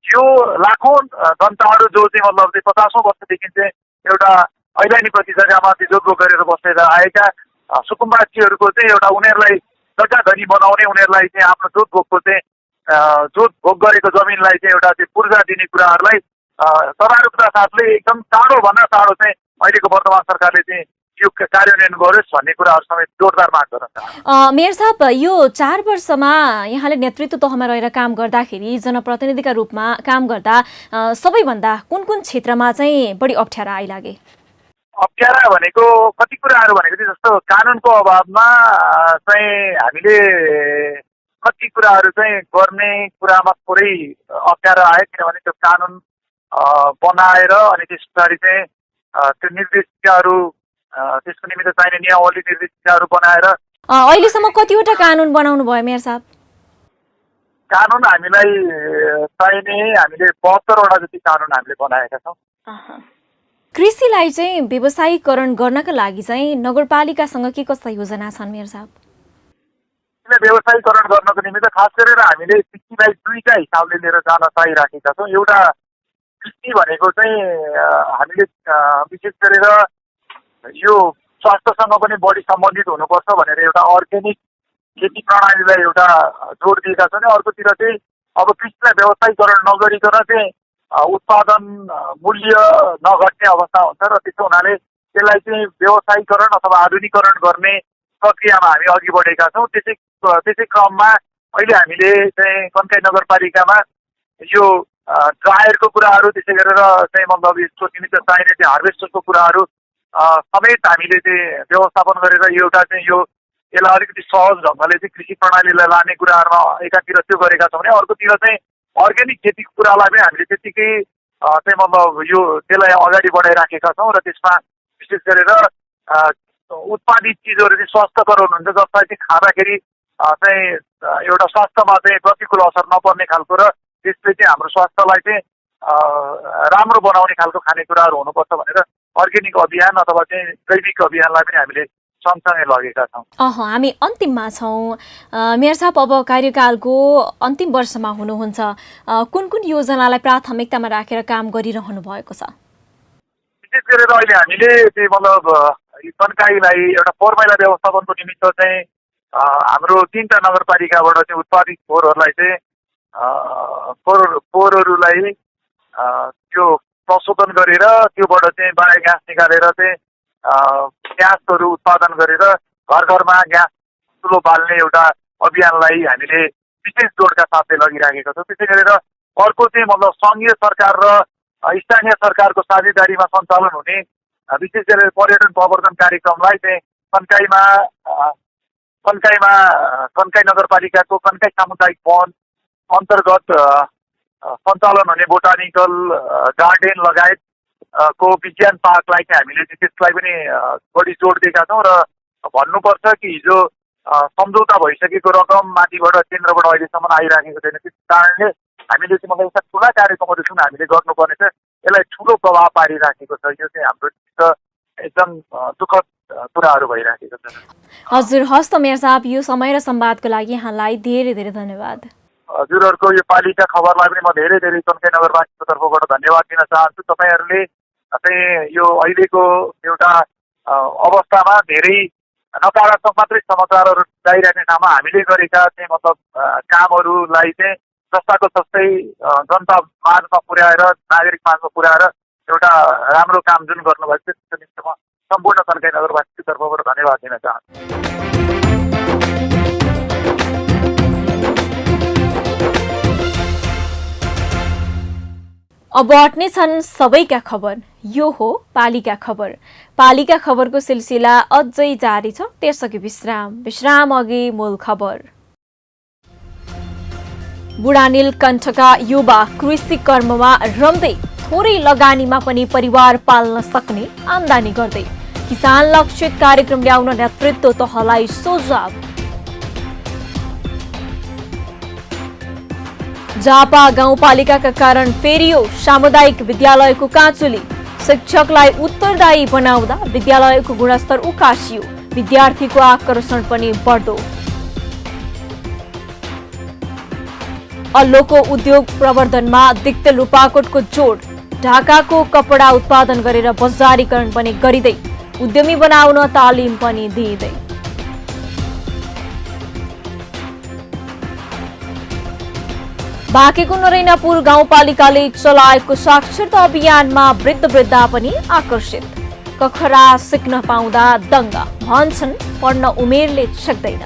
यो लाखौँ जनताहरू जो चाहिँ मतलब 50औं वर्षदेखि चाहिँ एउटा ऐलानीप्रति जग्गामा जोगो गरेर बसेर आएका सुकुम्बासीहरूको चाहिँ एउटा उनीहरूलाई जग्गा धनी बनाउने, उनीहरूलाई चाहिँ आफ्नो जोत भोग गरेको जमिनलाई चाहिँ एउटा चाहिँ पूर्जा दिने कुराहरूलाई सदारूपता साथले एकदम चाँडोभन्दा चाँडो चाहिँ अहिलेको वर्तमान सरकारले चाहिँ यो कार्यान्वयन गरोस् भन्ने कुराहरू समेत जोरदार माग गर्न चाहन्छु। मेयर साहब, यो 4 वर्षमा यहाँले नेतृत्व तहमा रहेर काम गर्दाखेरि, जनप्रतिनिधिका रूपमा काम गर्दा सबैभन्दा कुन क्षेत्रमा चाहिँ बढी अप्ठ्यारा आइलागे? अप्ठ्यारा भनेको कति कुराहरू भनेको चाहिँ जस्तो कानुनको अभावमा चाहिँ हामीले कति कुराहरू चाहिँ गर्ने कुरामा थोरै अप्ठ्यारो आयो। किनभने त्यो कानुन बनाएर अनि त्यस पछाडि चाहिँ त्यो निर्देशिकाहरू त्यसको निमित्त चाहिने नियमावली निर्देशिकाहरू बनाएर अहिलेसम्म कतिवटा कानुन बनाउनु भयो मेयर साहब? कानुन हामीलाई चाहिने हामीले 72वटा जति कानुन हामीले बनाएका छौँ। कृषिलाई चाहिँ व्यवसायीकरण गर्नका लागि चाहिँ नगरपालिकासँग के कस्ता योजना छन् मेयर साहब? व्यवसायीकरण गर्नको निमित्त खास गरेर हामीले कृषिलाई 2टा हिसाबले लिएर जान चाहिराखेका छौँ। एउटा कृषि भनेको चाहिँ हामीले विशेष गरेर यो स्वास्थ्यसँग पनि बढी सम्बन्धित हुनुपर्छ भनेर एउटा अर्ग्यानिक खेती प्रणालीलाई एउटा जोड दिएका छन्। अर्कोतिर चाहिँ अब कृषिलाई व्यवसायीकरण नगरिकन चाहिँ उत्पादन मूल्य नघट्ने अवस्था हुन्छ र त्यसो हुनाले त्यसलाई चाहिँ व्यवसायीकरण अथवा आधुनिकीकरण गर्ने प्रक्रियामा हामी अघि बढेका छौँ। त्यसै क्रममा अहिले हामीले चाहिँ कन्काई नगरपालिकामा यो ड्रायरको कुराहरू, त्यसै गरेर चाहिँ मतलब यसको निमित्त चाहिने चाहिँ हार्भेस्टरको कुराहरू समेत हामीले चाहिँ व्यवस्थापन गरेर एउटा चाहिँ यसलाई अलिकति सहज ढङ्गले चाहिँ कृषि प्रणालीलाई लाने कुराहरूमा एकातिर त्यो गरेका छौँ भने अर्कोतिर चाहिँ अर्ग्यानिक खेतीको कुरालाई पनि हामीले त्यतिकै चाहिँ मतलब त्यसलाई अगाडि बढाइराखेका छौँ र त्यसमा विशेष गरेर उत्पादित चिजहरू चाहिँ स्वास्थ्यकर हुनुहुन्छ, जसलाई चाहिँ खाँदाखेरि चाहिँ एउटा स्वास्थ्यमा चाहिँ प्रतिकूल असर नपर्ने खालको र त्यसले चाहिँ हाम्रो स्वास्थ्यलाई चाहिँ राम्रो बनाउने खालको खानेकुराहरू हुनुपर्छ भनेर अर्ग्यानिक अभियान अथवा चाहिँ जैविक अभियानलाई पनि हामीले सँगसँगै लगेका छौँ। हामी अन्तिममा छौँ। मेयर साहब, अब कार्यकालको अन्तिम वर्षमा हुनुहुन्छ, कुन कुन योजनालाई प्राथमिकतामा राखेर काम गरिरहनु भएको छ? विशेष गरेर अहिले हामीले चाहिँ मतलब कन्काईलाई एउटा फोहोर मैला व्यवस्थापनको निमित्त चाहिँ हाम्रो 3टा नगरपालिकाबाट चाहिँ उत्पादित फोहोरहरूलाई चाहिँ फोहोरहरूलाई त्यो प्रशोधन गरेर त्योबाट चाहिँ बायोग्यास निकालेर चाहिँ ग्यासहरू उत्पादन गरेर घर घरमा ग्यास चुलो बाल्ने एउटा अभियानलाई हामीले विशेष जोडका साथै लगिराखेका छौँ। त्यसै गरेर अर्को चाहिँ मतलब सङ्घीय सरकार र स्थानीय सरकारको साझेदारीमा सञ्चालन हुने विशेष गरेर पर्यटन प्रवर्धन कार्यक्रमलाई चाहिँ कन्काई नगरपालिकाको कन्काई सामुदायिक वन अन्तर्गत सञ्चालन हुने बोटानिकल गार्डन लगायत को विज्ञान पार्कलाई चाहिँ हामीले त्यसलाई पनि बढी जोड दिएका छौँ र भन्नुपर्छ कि हिजो सम्झौता भइसकेको रकम माथिबाट केन्द्रबाट अहिलेसम्म आइराखेको छैन। त्यस कारणले हामीले चाहिँ मतलब यस्ता ठुला कार्यक्रमहरू जुन हामीले गर्नुपर्ने छ यसलाई ठुलो प्रभाव पारिराखेको छ। यो चाहिँ हाम्रो एकदम दुःखद कुराहरू भइराखेको छ। हजुर, हस् त मेयर साहब, यो समय र संवादको लागि यहाँलाई धेरै धेरै धन्यवाद। हजुरहरूको यो पालिका खबरलाई पनि म धेरै धेरै कन्काई नगरवासीको तर्फबाट धन्यवाद दिन चाहन्छु। तपाईँहरूले चाहिँ यो अहिलेको एउटा अवस्थामा धेरै नकारात्मक मात्रै समाचारहरू आइरहेको ठाउँमा हामीले गरेका चाहिँ मतलब कामहरूलाई चाहिँ जस्ताको जस्तै जनता माझमा पुर्याएर, नागरिक माझमा पुर्याएर एउटा राम्रो काम जुन गर्नुभएको छ त्यसको निम्ति म सम्पूर्ण कन्काई नगरवासीको तर्फबाट धन्यवाद दिन चाहन्छु। अब अट्ने छन् सबैका खबर। यो हो पालिका खबर। पालिका खबरको सिलसिला अझै जारी छ, त्यसअघि विश्राम अघि मूल खबर। बुढा नीलकण्ठका युवा कृषि कर्ममा रम्दै थोरै लगानीमा पनि परिवार पाल्न सक्ने आम्दानी गर्दै किसान लक्षित कार्यक्रम ल्याउन नेतृत्व तहलाई सुझाव। झापा गाउँपालिकाका कारण फेरियो सामुदायिक विद्यालयको काँचुली। शिक्षकलाई उत्तरदायी बनाउँदा विद्यालयको गुणस्तर उकासियो, विद्यार्थीको आकर्षण पनि बढ्दो। अल्लोको उद्योग प्रवर्धनमा दिक्तेल रूपाकोटको जोड। ढाकाको कपडा उत्पादन गरेर बजारीकरण पनि गरिँदै उद्यमी बनाउन तालिम पनि दिइँदै। बाँकेको नरैनापुर गाउँपालिकाले चलाएको साक्षरता अभियानमा वृद्धा पनि आकर्षित। कखरा सिक्न पाउँदा दङ्गा, भन्छन् पढ्न उमेरले छेक्दैन।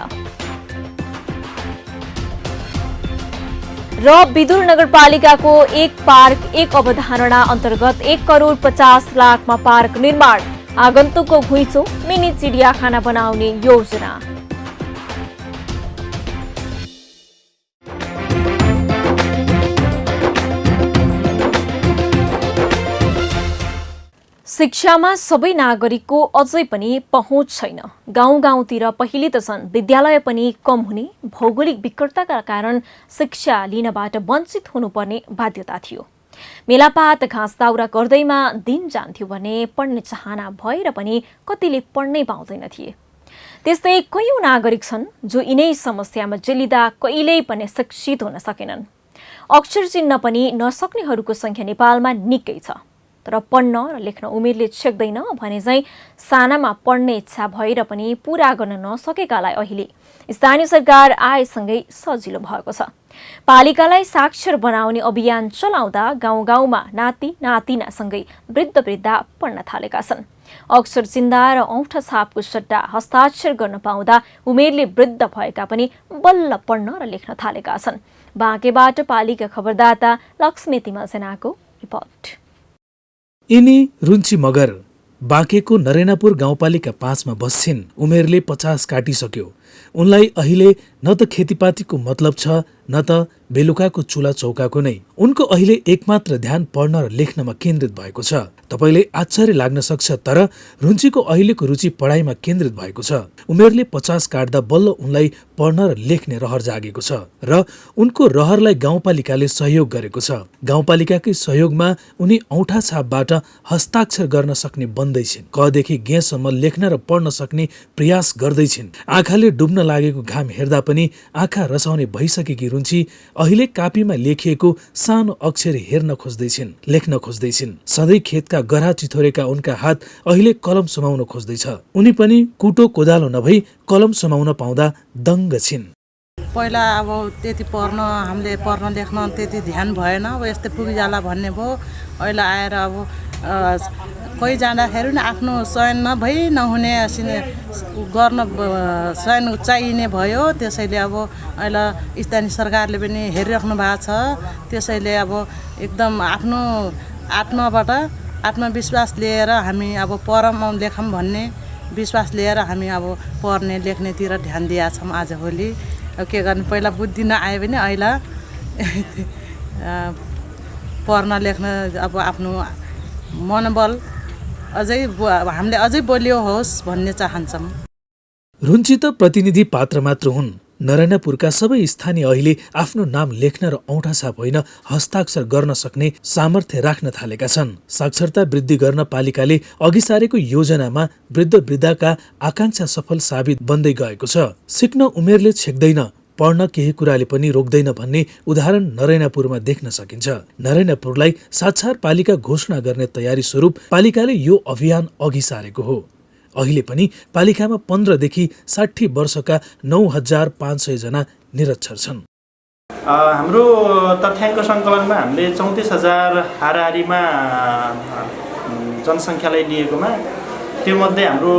र विदुर नगरपालिकाको एक पार्क एक अवधारणा अन्तर्गत 1 करोड 50 लाखमा पार्क निर्माण। आगन्तुकको घुइँचो मिनी चिडियाखाना बनाउने योजना। शिक्षामा सबै नागरिकको अझै पनि पहुँच छैन। गाउँ गाउँतिर पहिले त छन्, विद्यालय पनि कम हुने, भौगोलिक विकटताका कारण शिक्षा लिनबाट वञ्चित हुनुपर्ने बाध्यता थियो। मेलापात घाँस दाउरा गर्दैमा दिन जान्थ्यो भने पढ्ने चाहना भएर पनि कतिले पढ्नै पाउँदैन थिए। त्यस्तै कयौं नागरिक छन् जो यिनै समस्यामा जेलिँदा कहिल्यै पनि शिक्षित हुन सकेनन्। अक्षर चिन्न पनि नसक्नेहरूको संख्या नेपालमा निकै छ। तर पढ्न र लेख्न उमेरले छेक्दैन भने चाहिँ सानामा पढ्ने इच्छा भएर पनि पूरा गर्न नसकेकालाई अहिले स्थानीय सरकार आएसँगै सजिलो भएको छ। पालिकालाई साक्षर बनाउने अभियान चलाउँदा गाउँ गाउँमा नाति नातिनासँगै वृद्धा पढ्न थालेका छन्। अक्षर चिन्दा र औँठा छापको सट्टा हस्ताक्षर गर्न पाउँदा उमेरले वृद्ध भएका पनि बल्ल पढ्न र लेख्न थालेका छन्। बाँकेबाट पालिका खबरदाता लक्ष्मी तिमल सेनाको रिपोर्ट। यिनी रुन्ची मगर बाँकेको नरेनापुर गाउँपालिका 5 मा बस्छिन्। उमेरले 50 काटिसक्यो। उनलाई अहिले न त खेतीपातीको मतलब छ न त बेलुकाको चुला चौकाको नै। उनको अहिले एकमात्र ध्यान पढ्न र लेख्नमा केन्द्रित भएको छ। तपाईले आश्चर्य लाग्न सक्छ, तर रुन्चीको अहिलेको रुचि पढाइमा केन्द्रित भएको छ। उमेरले 50 काट्दा बल्ल उनलाई पढ्न र लेख्ने रहर जागेको छ र उनको रहरलाई गाउँपालिकाले सहयोग गरेको छ। गाउँपालिकाकै सहयोगमा उनी औँठा छापबाट हस्ताक्षर गर्न सक्ने बन्दैछिन्। कदेखि गेसम्म लेख्न र पढ्न सक्ने प्रयास गर्दैछिन्। आँखाले डुब्न लागेको घाम हेर्दा पनि आँखा रसाउने भइसकेकी रुन्ची अहिले कापीमा लेखिएको सानो अक्षर हेर्न खोज्दैछिन्, लेख्न खोज्दैछिन्। सधैँ खेतका गह्रा चिथोरेका उनका हात अहिले कलम समाउन खोज्दैछ। उनी पनि कुटो कोदालो नभई कलम समाउन पाउँदा दङ्ग छिन्। पहिला अब त्यति पढ्न हामीले पढ्न लेख्न त्यति ध्यान भएन, अब यस्तै पुगिजाला भन्ने भयो। अहिले आएर अब कोही जाँदाखेरि पनि आफ्नो चयन नभई नहुने गर्न चयन चाहिने भयो। त्यसैले अब अहिले स्थानीय सरकारले पनि हेरिराख्नु भएको छ। त्यसैले अब एकदम आफ्नो आत्माबाट आत्मविश्वास लिएर हामी अब पढौँ लेखौँ भन्ने विश्वास लिएर हामी अब पढ्ने लेख्नेतिर ध्यान दिएका छौँ। आजभोलि के गर्ने, पहिला बुद्धि नआए पनि अहिले पढ्न लेख्न अब आफ्नो मनोबल हामीले अझै बलियो होस् भन्ने चाहन्छौँ। रुन्ची त प्रतिनिधि पात्र मात्र हुन्। नरेनापुरका सबै स्थानीय अहिले आफ्नो नाम लेख्न र औँठा छाप होइन हस्ताक्षर गर्न सक्ने सामर्थ्य राख्न थालेका छन्। साक्षरता वृद्धि गर्न पालिकाले अघि सारेको योजनामा वृद्ध वृद्धाका आकांक्षा सफल साबित बन्दै गएको छ। सिक्न उमेरले छेक्दैन, पढ्न केही कुराले पनि रोक्दैन भन्ने उदाहरण नरेनापुरमा देख्न सकिन्छ। नरेनापुरलाई साक्षर पालिका घोषणा गर्ने तयारी स्वरूप पालिकाले यो अभियान अघि सारेको हो। अहिले पनि पालिकामा 15 देखि 60 वर्षका 9500 जना निरक्षर छन्। हाम्रो तथ्याङ्क सङ्कलनमा हामीले 34,000 हाराहारीमा जनसङ्ख्यालाई लिएकोमा त्योमध्ये हाम्रो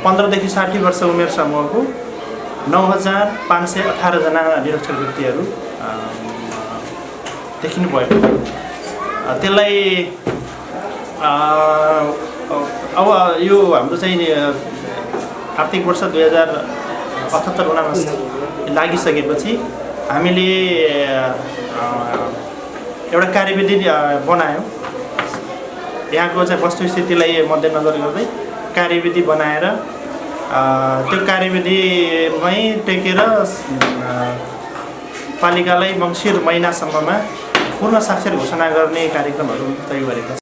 15 देखि 60 वर्ष उमेर समूहको 9,518 जना निरक्षर व्यक्तिहरू देखिनु भएको छ। त्यसलाई अब यो हाम्रो चाहिँ आर्थिक वर्ष 2078-79 लागिसकेपछि हामीले एउटा कार्यविधि बनायौँ। यहाँको चाहिँ वस्तुस्थितिलाई मध्यनजर गर्दै कार्यविधि बनाएर त्यो कार्यविधिमै टेकेर पालिकालाई मङ्सिर महिनासम्ममा पूर्ण साक्षर घोषणा गर्ने कार्यक्रमहरू तय गरेका छन्।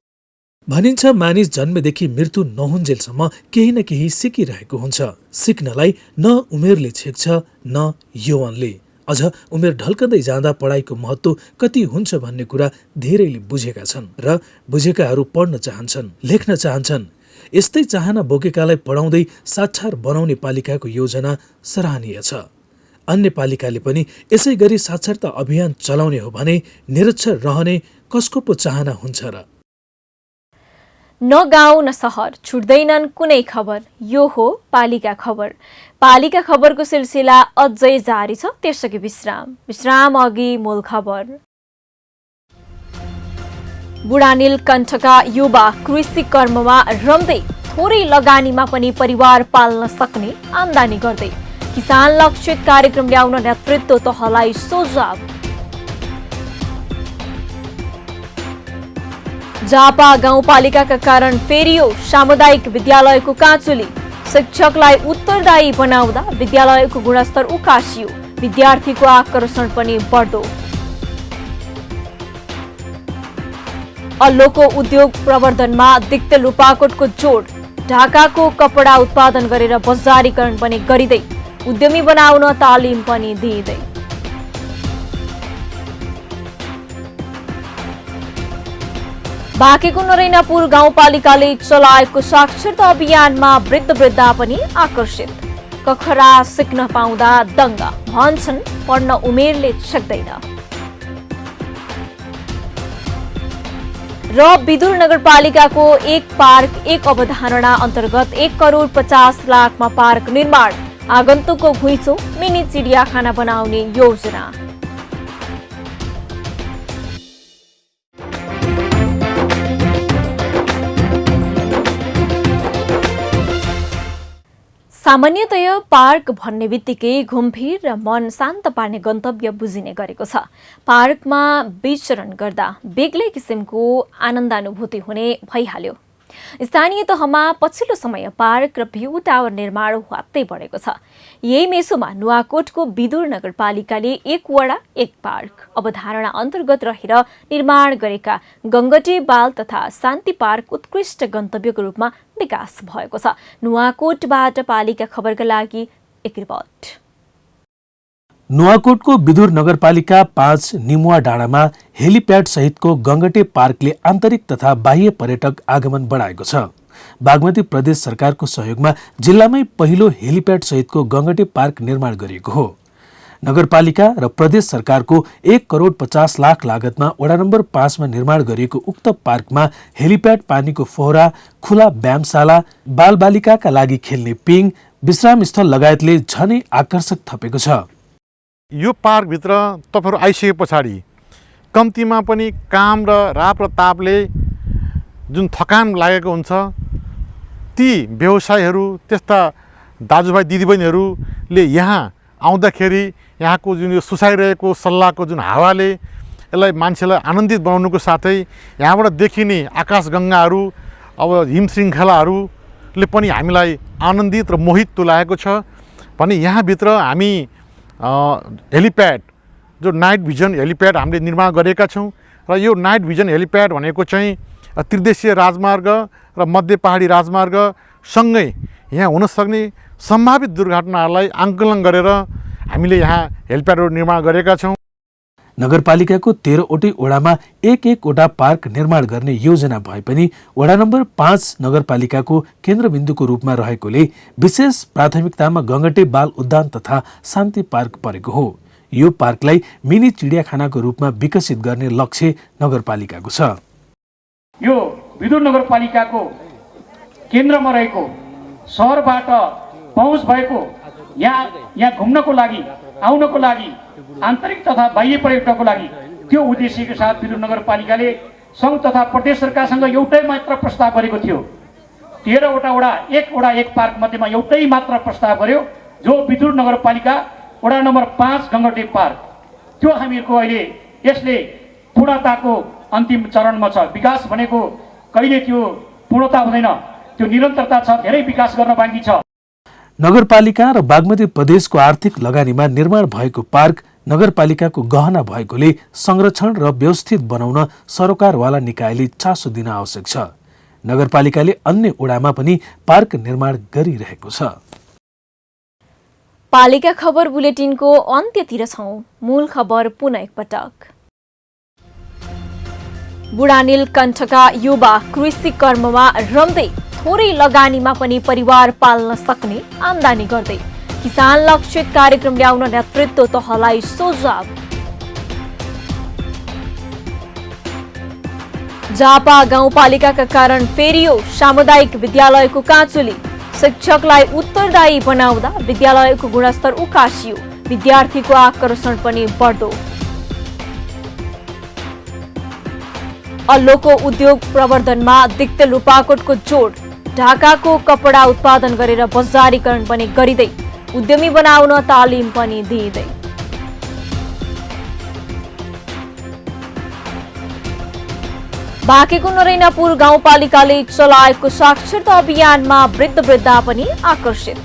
भनिन्छ मानिस जन्मेदेखि मृत्यु नहुन्जेलसम्म केही न केही सिकिरहेको हुन्छ। सिक्नलाई न उमेरले छेक्छ न यौवनले। अझ उमेर ढल्कँदै जाँदा पढाइको महत्त्व कति हुन्छ भन्ने कुरा धेरैले बुझेका छन् र बुझेकाहरू पढ्न चाहन्छन्, लेख्न चाहन्छन्। यस्तै चाहना बोकेकालाई पढाउँदै साक्षर बनाउने पालिकाको योजना सराहनीय छ। अन्य पालिकाले पनि यसै गरी साक्षरता अभियान चलाउने हो भने निरक्षर रहने कसको पो चाहना हुन्छ र। न गाउँ न सहर छुट्दैनन् कुनै खबर। यो हो पालिका खबर। पालिका खबरको सिलसिला अझै जारी छ। त्यसअघि विश्राम अघि मूल खबर। बुढा नीलकण्ठका युवा कृषि कर्ममा रम्दै थोरै लगानीमा पनि परिवार पाल्न सक्ने आम्दानी गर्दै किसान लक्षित कार्यक्रम ल्याउन नेतृत्व तहलाई सुझाव। झापा गाउँपालिकाका कारण फेरियो सामुदायिक विद्यालयको काँचुली। शिक्षकलाई उत्तरदायी बनाउँदा विद्यालयको गुणस्तर उकासियो। विद्यार्थीको आकर्षण पनि बढ्दो। अल्लोको उद्योग प्रवर्धनमा दिक्ते लुपाकोटको जोड। ढाकाको कपडा उत्पादन गरेर बजारीकरण पनि गरिँदै उद्यमी बनाउन तालिम पनि दिइँदै। बाँकेको नरेनापुर गाउँपालिकाले चलाएको साक्षरता अभियानमा वृद्ध वृद्धा पनि आकर्षित। कखरा सिक्न पाउँदा दङ्ग भन्छन्, पढ्न उमेरले छेक्दैन। र विदुर नगरपालिकाको एक पार्क एक अवधारणा अन्तर्गत 1,50,00,000 पार्क निर्माण, आगन्तुकको घुइँचो मिनी चिडियाखाना बनाउने योजना। सामान्यतया पार्क भन्ने बित्तिकै घुमफिर र मन शान्त पार्ने गन्तव्य बुझिने गरेको छ। पार्कमा विचरण गर्दा बेग्लै किसिमको आनन्दानुभूति हुने भइहाल्यो। स्थानीय तहमा पछिल्लो समय पार्क र भ्यू टावर निर्माण ह्वात्तै बढेको छ। यही मेसोमा नुवाकोटको विदुर नगरपालिकाले एक वडा एक पार्क अवधारणा अन्तर्गत रहेर निर्माण गरेका गङ्गटे बाल तथा शान्ति पार्क उत्कृष्ट गन्तव्यको रूपमा विकास भएको छ। नुवाकोटबाट पालिका खबरका लागि एक रिपोर्ट। नुवाकोटको विदुर नगरपालिका 5 निमुवा डाँडामा हेलिप्याड सहितको गङ्गटे पार्कले आन्तरिक तथा बाह्य पर्यटक आगमन बढाएको छ। बागमती प्रदेश सरकारको सहयोगमा जिल्लामै पहिलो हेलिप्याड सहितको गङ्गटे पार्क निर्माण गरिएको हो। नगरपालिका र प्रदेश सरकारको 1,50,00,000 लागतमा वडा नम्बर 5 मा निर्माण गरिएको उक्त पार्कमा हेलिप्याड, पानीको फोहरा, खुला व्यायामशाला, बालबालिकाका लागि खेल्ने पिङ, विश्राम स्थल लगायतले झनै आकर्षक थपेको छ। यो पार्कभित्र तपाईँहरू आइसके पछाडि कम्तीमा पनि काम र राप र तापले जुन थकान लागेको हुन्छ, ती व्यवसायीहरू, त्यस्ता दाजुभाइ दिदीबहिनीहरूले यहाँ आउँदाखेरि यहाँको जुन यो सुसाइरहेको सल्लाहको जुन हावाले यसलाई मान्छेलाई आनन्दित बनाउनुको साथै यहाँबाट देखिने आकाशगङ्गाहरू, अब हिम श्रृङ्खलाहरूले पनि हामीलाई आनन्दित र मोहित तुल्याएको छ भने यहाँभित्र हामी हेलिप्याड, जो नाइट भिजन हेलिप्याड हामीले निर्माण गरेका छौँ र यो नाइट भिजन हेलिप्याड भनेको चाहिँ त्रिदेशीय राजमार्ग र मध्य पहाडी राजमार्गसँगै यहाँ हुनसक्ने सम्भावित दुर्घटनाहरूलाई आङ्कलन गरेर हामीले यहाँ हेलिप्याडहरू निर्माण गरेका छौँ। नगरपालिकाको 13वटै वडामा एक-एकवटा पार्क निर्माण गर्ने योजना भए पनि वडा नम्बर 5 नगरपालिकाको केन्द्रबिन्दुको रूपमा रहेकोले विशेष प्राथमिकतामा गङ्गटे बाल उद्यान तथा शान्ति पार्क परेको हो। यो पार्कलाई मिनी चिडियाखानाको रूपमा विकसित गर्ने लक्ष्य नगरपालिकाको छ। यो विदुर नगरपालिकाको केन्द्रमा रहेको सहरबाट पहुँच भएको यहाँ घुम्नको लागि, आउनको लागि, आन्तरिक तथा बाह्य पर्यटकको लागि त्यो उद्देश्यको साथ विदुर नगरपालिकाले सङ्घ तथा प्रदेश सरकारसँग एउटै मात्र प्रस्ताव गरेको थियो। 13वटा वडा एक पार्क मध्येमा एउटै मात्र प्रस्ताव गर्यो, जो विदुर नगरपालिका वडा नम्बर 5 गङ्गटे पार्क। त्यो हामीहरूको अहिले यसले पूर्णताको अन्तिम चरणमा छ। विकास भनेको कहिले त्यो पूर्णता हुँदैन, त्यो निरन्तरता छ, धेरै विकास गर्न बाँकी छ। नगरपालिका र बागमती प्रदेशको आर्थिक लगानीमा निर्माण भएको पार्क नगरपालिकाको गहना भएकोले संरक्षण र व्यवस्थित बनाउन सरकारवाला निकायले चासो दिन आवश्यक छ। नगरपालिकाले अन्य वडामा पनि पार्क निर्माण गरिरहेको छ। पालिका खबर बुलेटिनको अन्त्यतिर छौं। मूल खबर पुनः एकपटक। बुढानील कण्ठका युवा कृषि कर्ममा रम्दै थोरै लगानीमा पनि परिवार पाल्न सक्ने आम्दानी गर्दै किसान लक्षित कार्यक्रम ल्याउन नेतृत्व तहलाई सुझाव। झापा गाउँपालिकाका कारण फेरियो सामुदायिक विद्यालयको काँचुली। शिक्षकलाई उत्तरदायी बनाउँदा विद्यालयको गुणस्तर उकासियो, विद्यार्थीको आकर्षण पनि बढ्दो। अल्लोको उद्योग प्रवर्धनमा दिक्ते लुपाकोटको जोड। ढाकाको कपडा उत्पादन गरेर बजारीकरण पनि गरिँदै उद्यमी बनाउन तालिम पनि दिइँदै। बाँकेको नरैनापुर गाउँपालिकाले चलाएको साक्षरता अभियानमा वृद्धा पनि आकर्षित।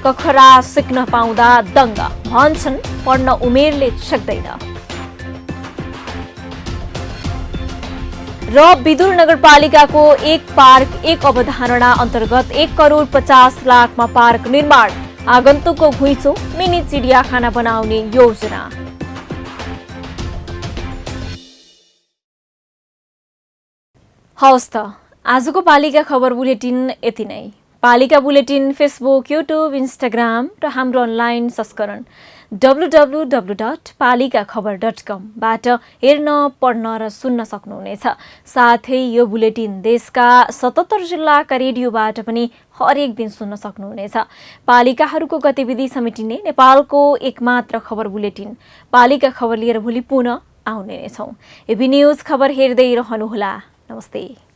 कखरा सिक्न पाउँदा दङ्गा, भन्छन् पढ्न उमेरले सक्दैन। र विदुर नगरपालिकाको एक पार्क एक अवधारणा अन्तर्गत 1,50,00,000 पार्क निर्माण, आगन्तुकको घुइँचो मिनी चिडियाखाना बनाउने योजना। हवस् त, आजको पालिका खबर बुलेटिन यति नै। पालिका बुलेटिन फेसबुक, युट्युब, इन्स्टाग्राम र हाम्रो अनलाइन संस्करण www.palikakhbar.com बाट हेर्न, पढ्न र सुन्न सक्नुहुनेछ। साथै यो बुलेटिन देशका 77 जिल्लाका रेडियोबाट पनि हरेक दिन सुन्न सक्नुहुनेछ। पालिकाहरूको गतिविधि समेटिने नेपालको एकमात्र खबर बुलेटिन पालिका खबर लिएर भोलि पुनः आउने नै छौँ। एबी न्युज खबर हेर्दै रहनुहोला। नमस्ते।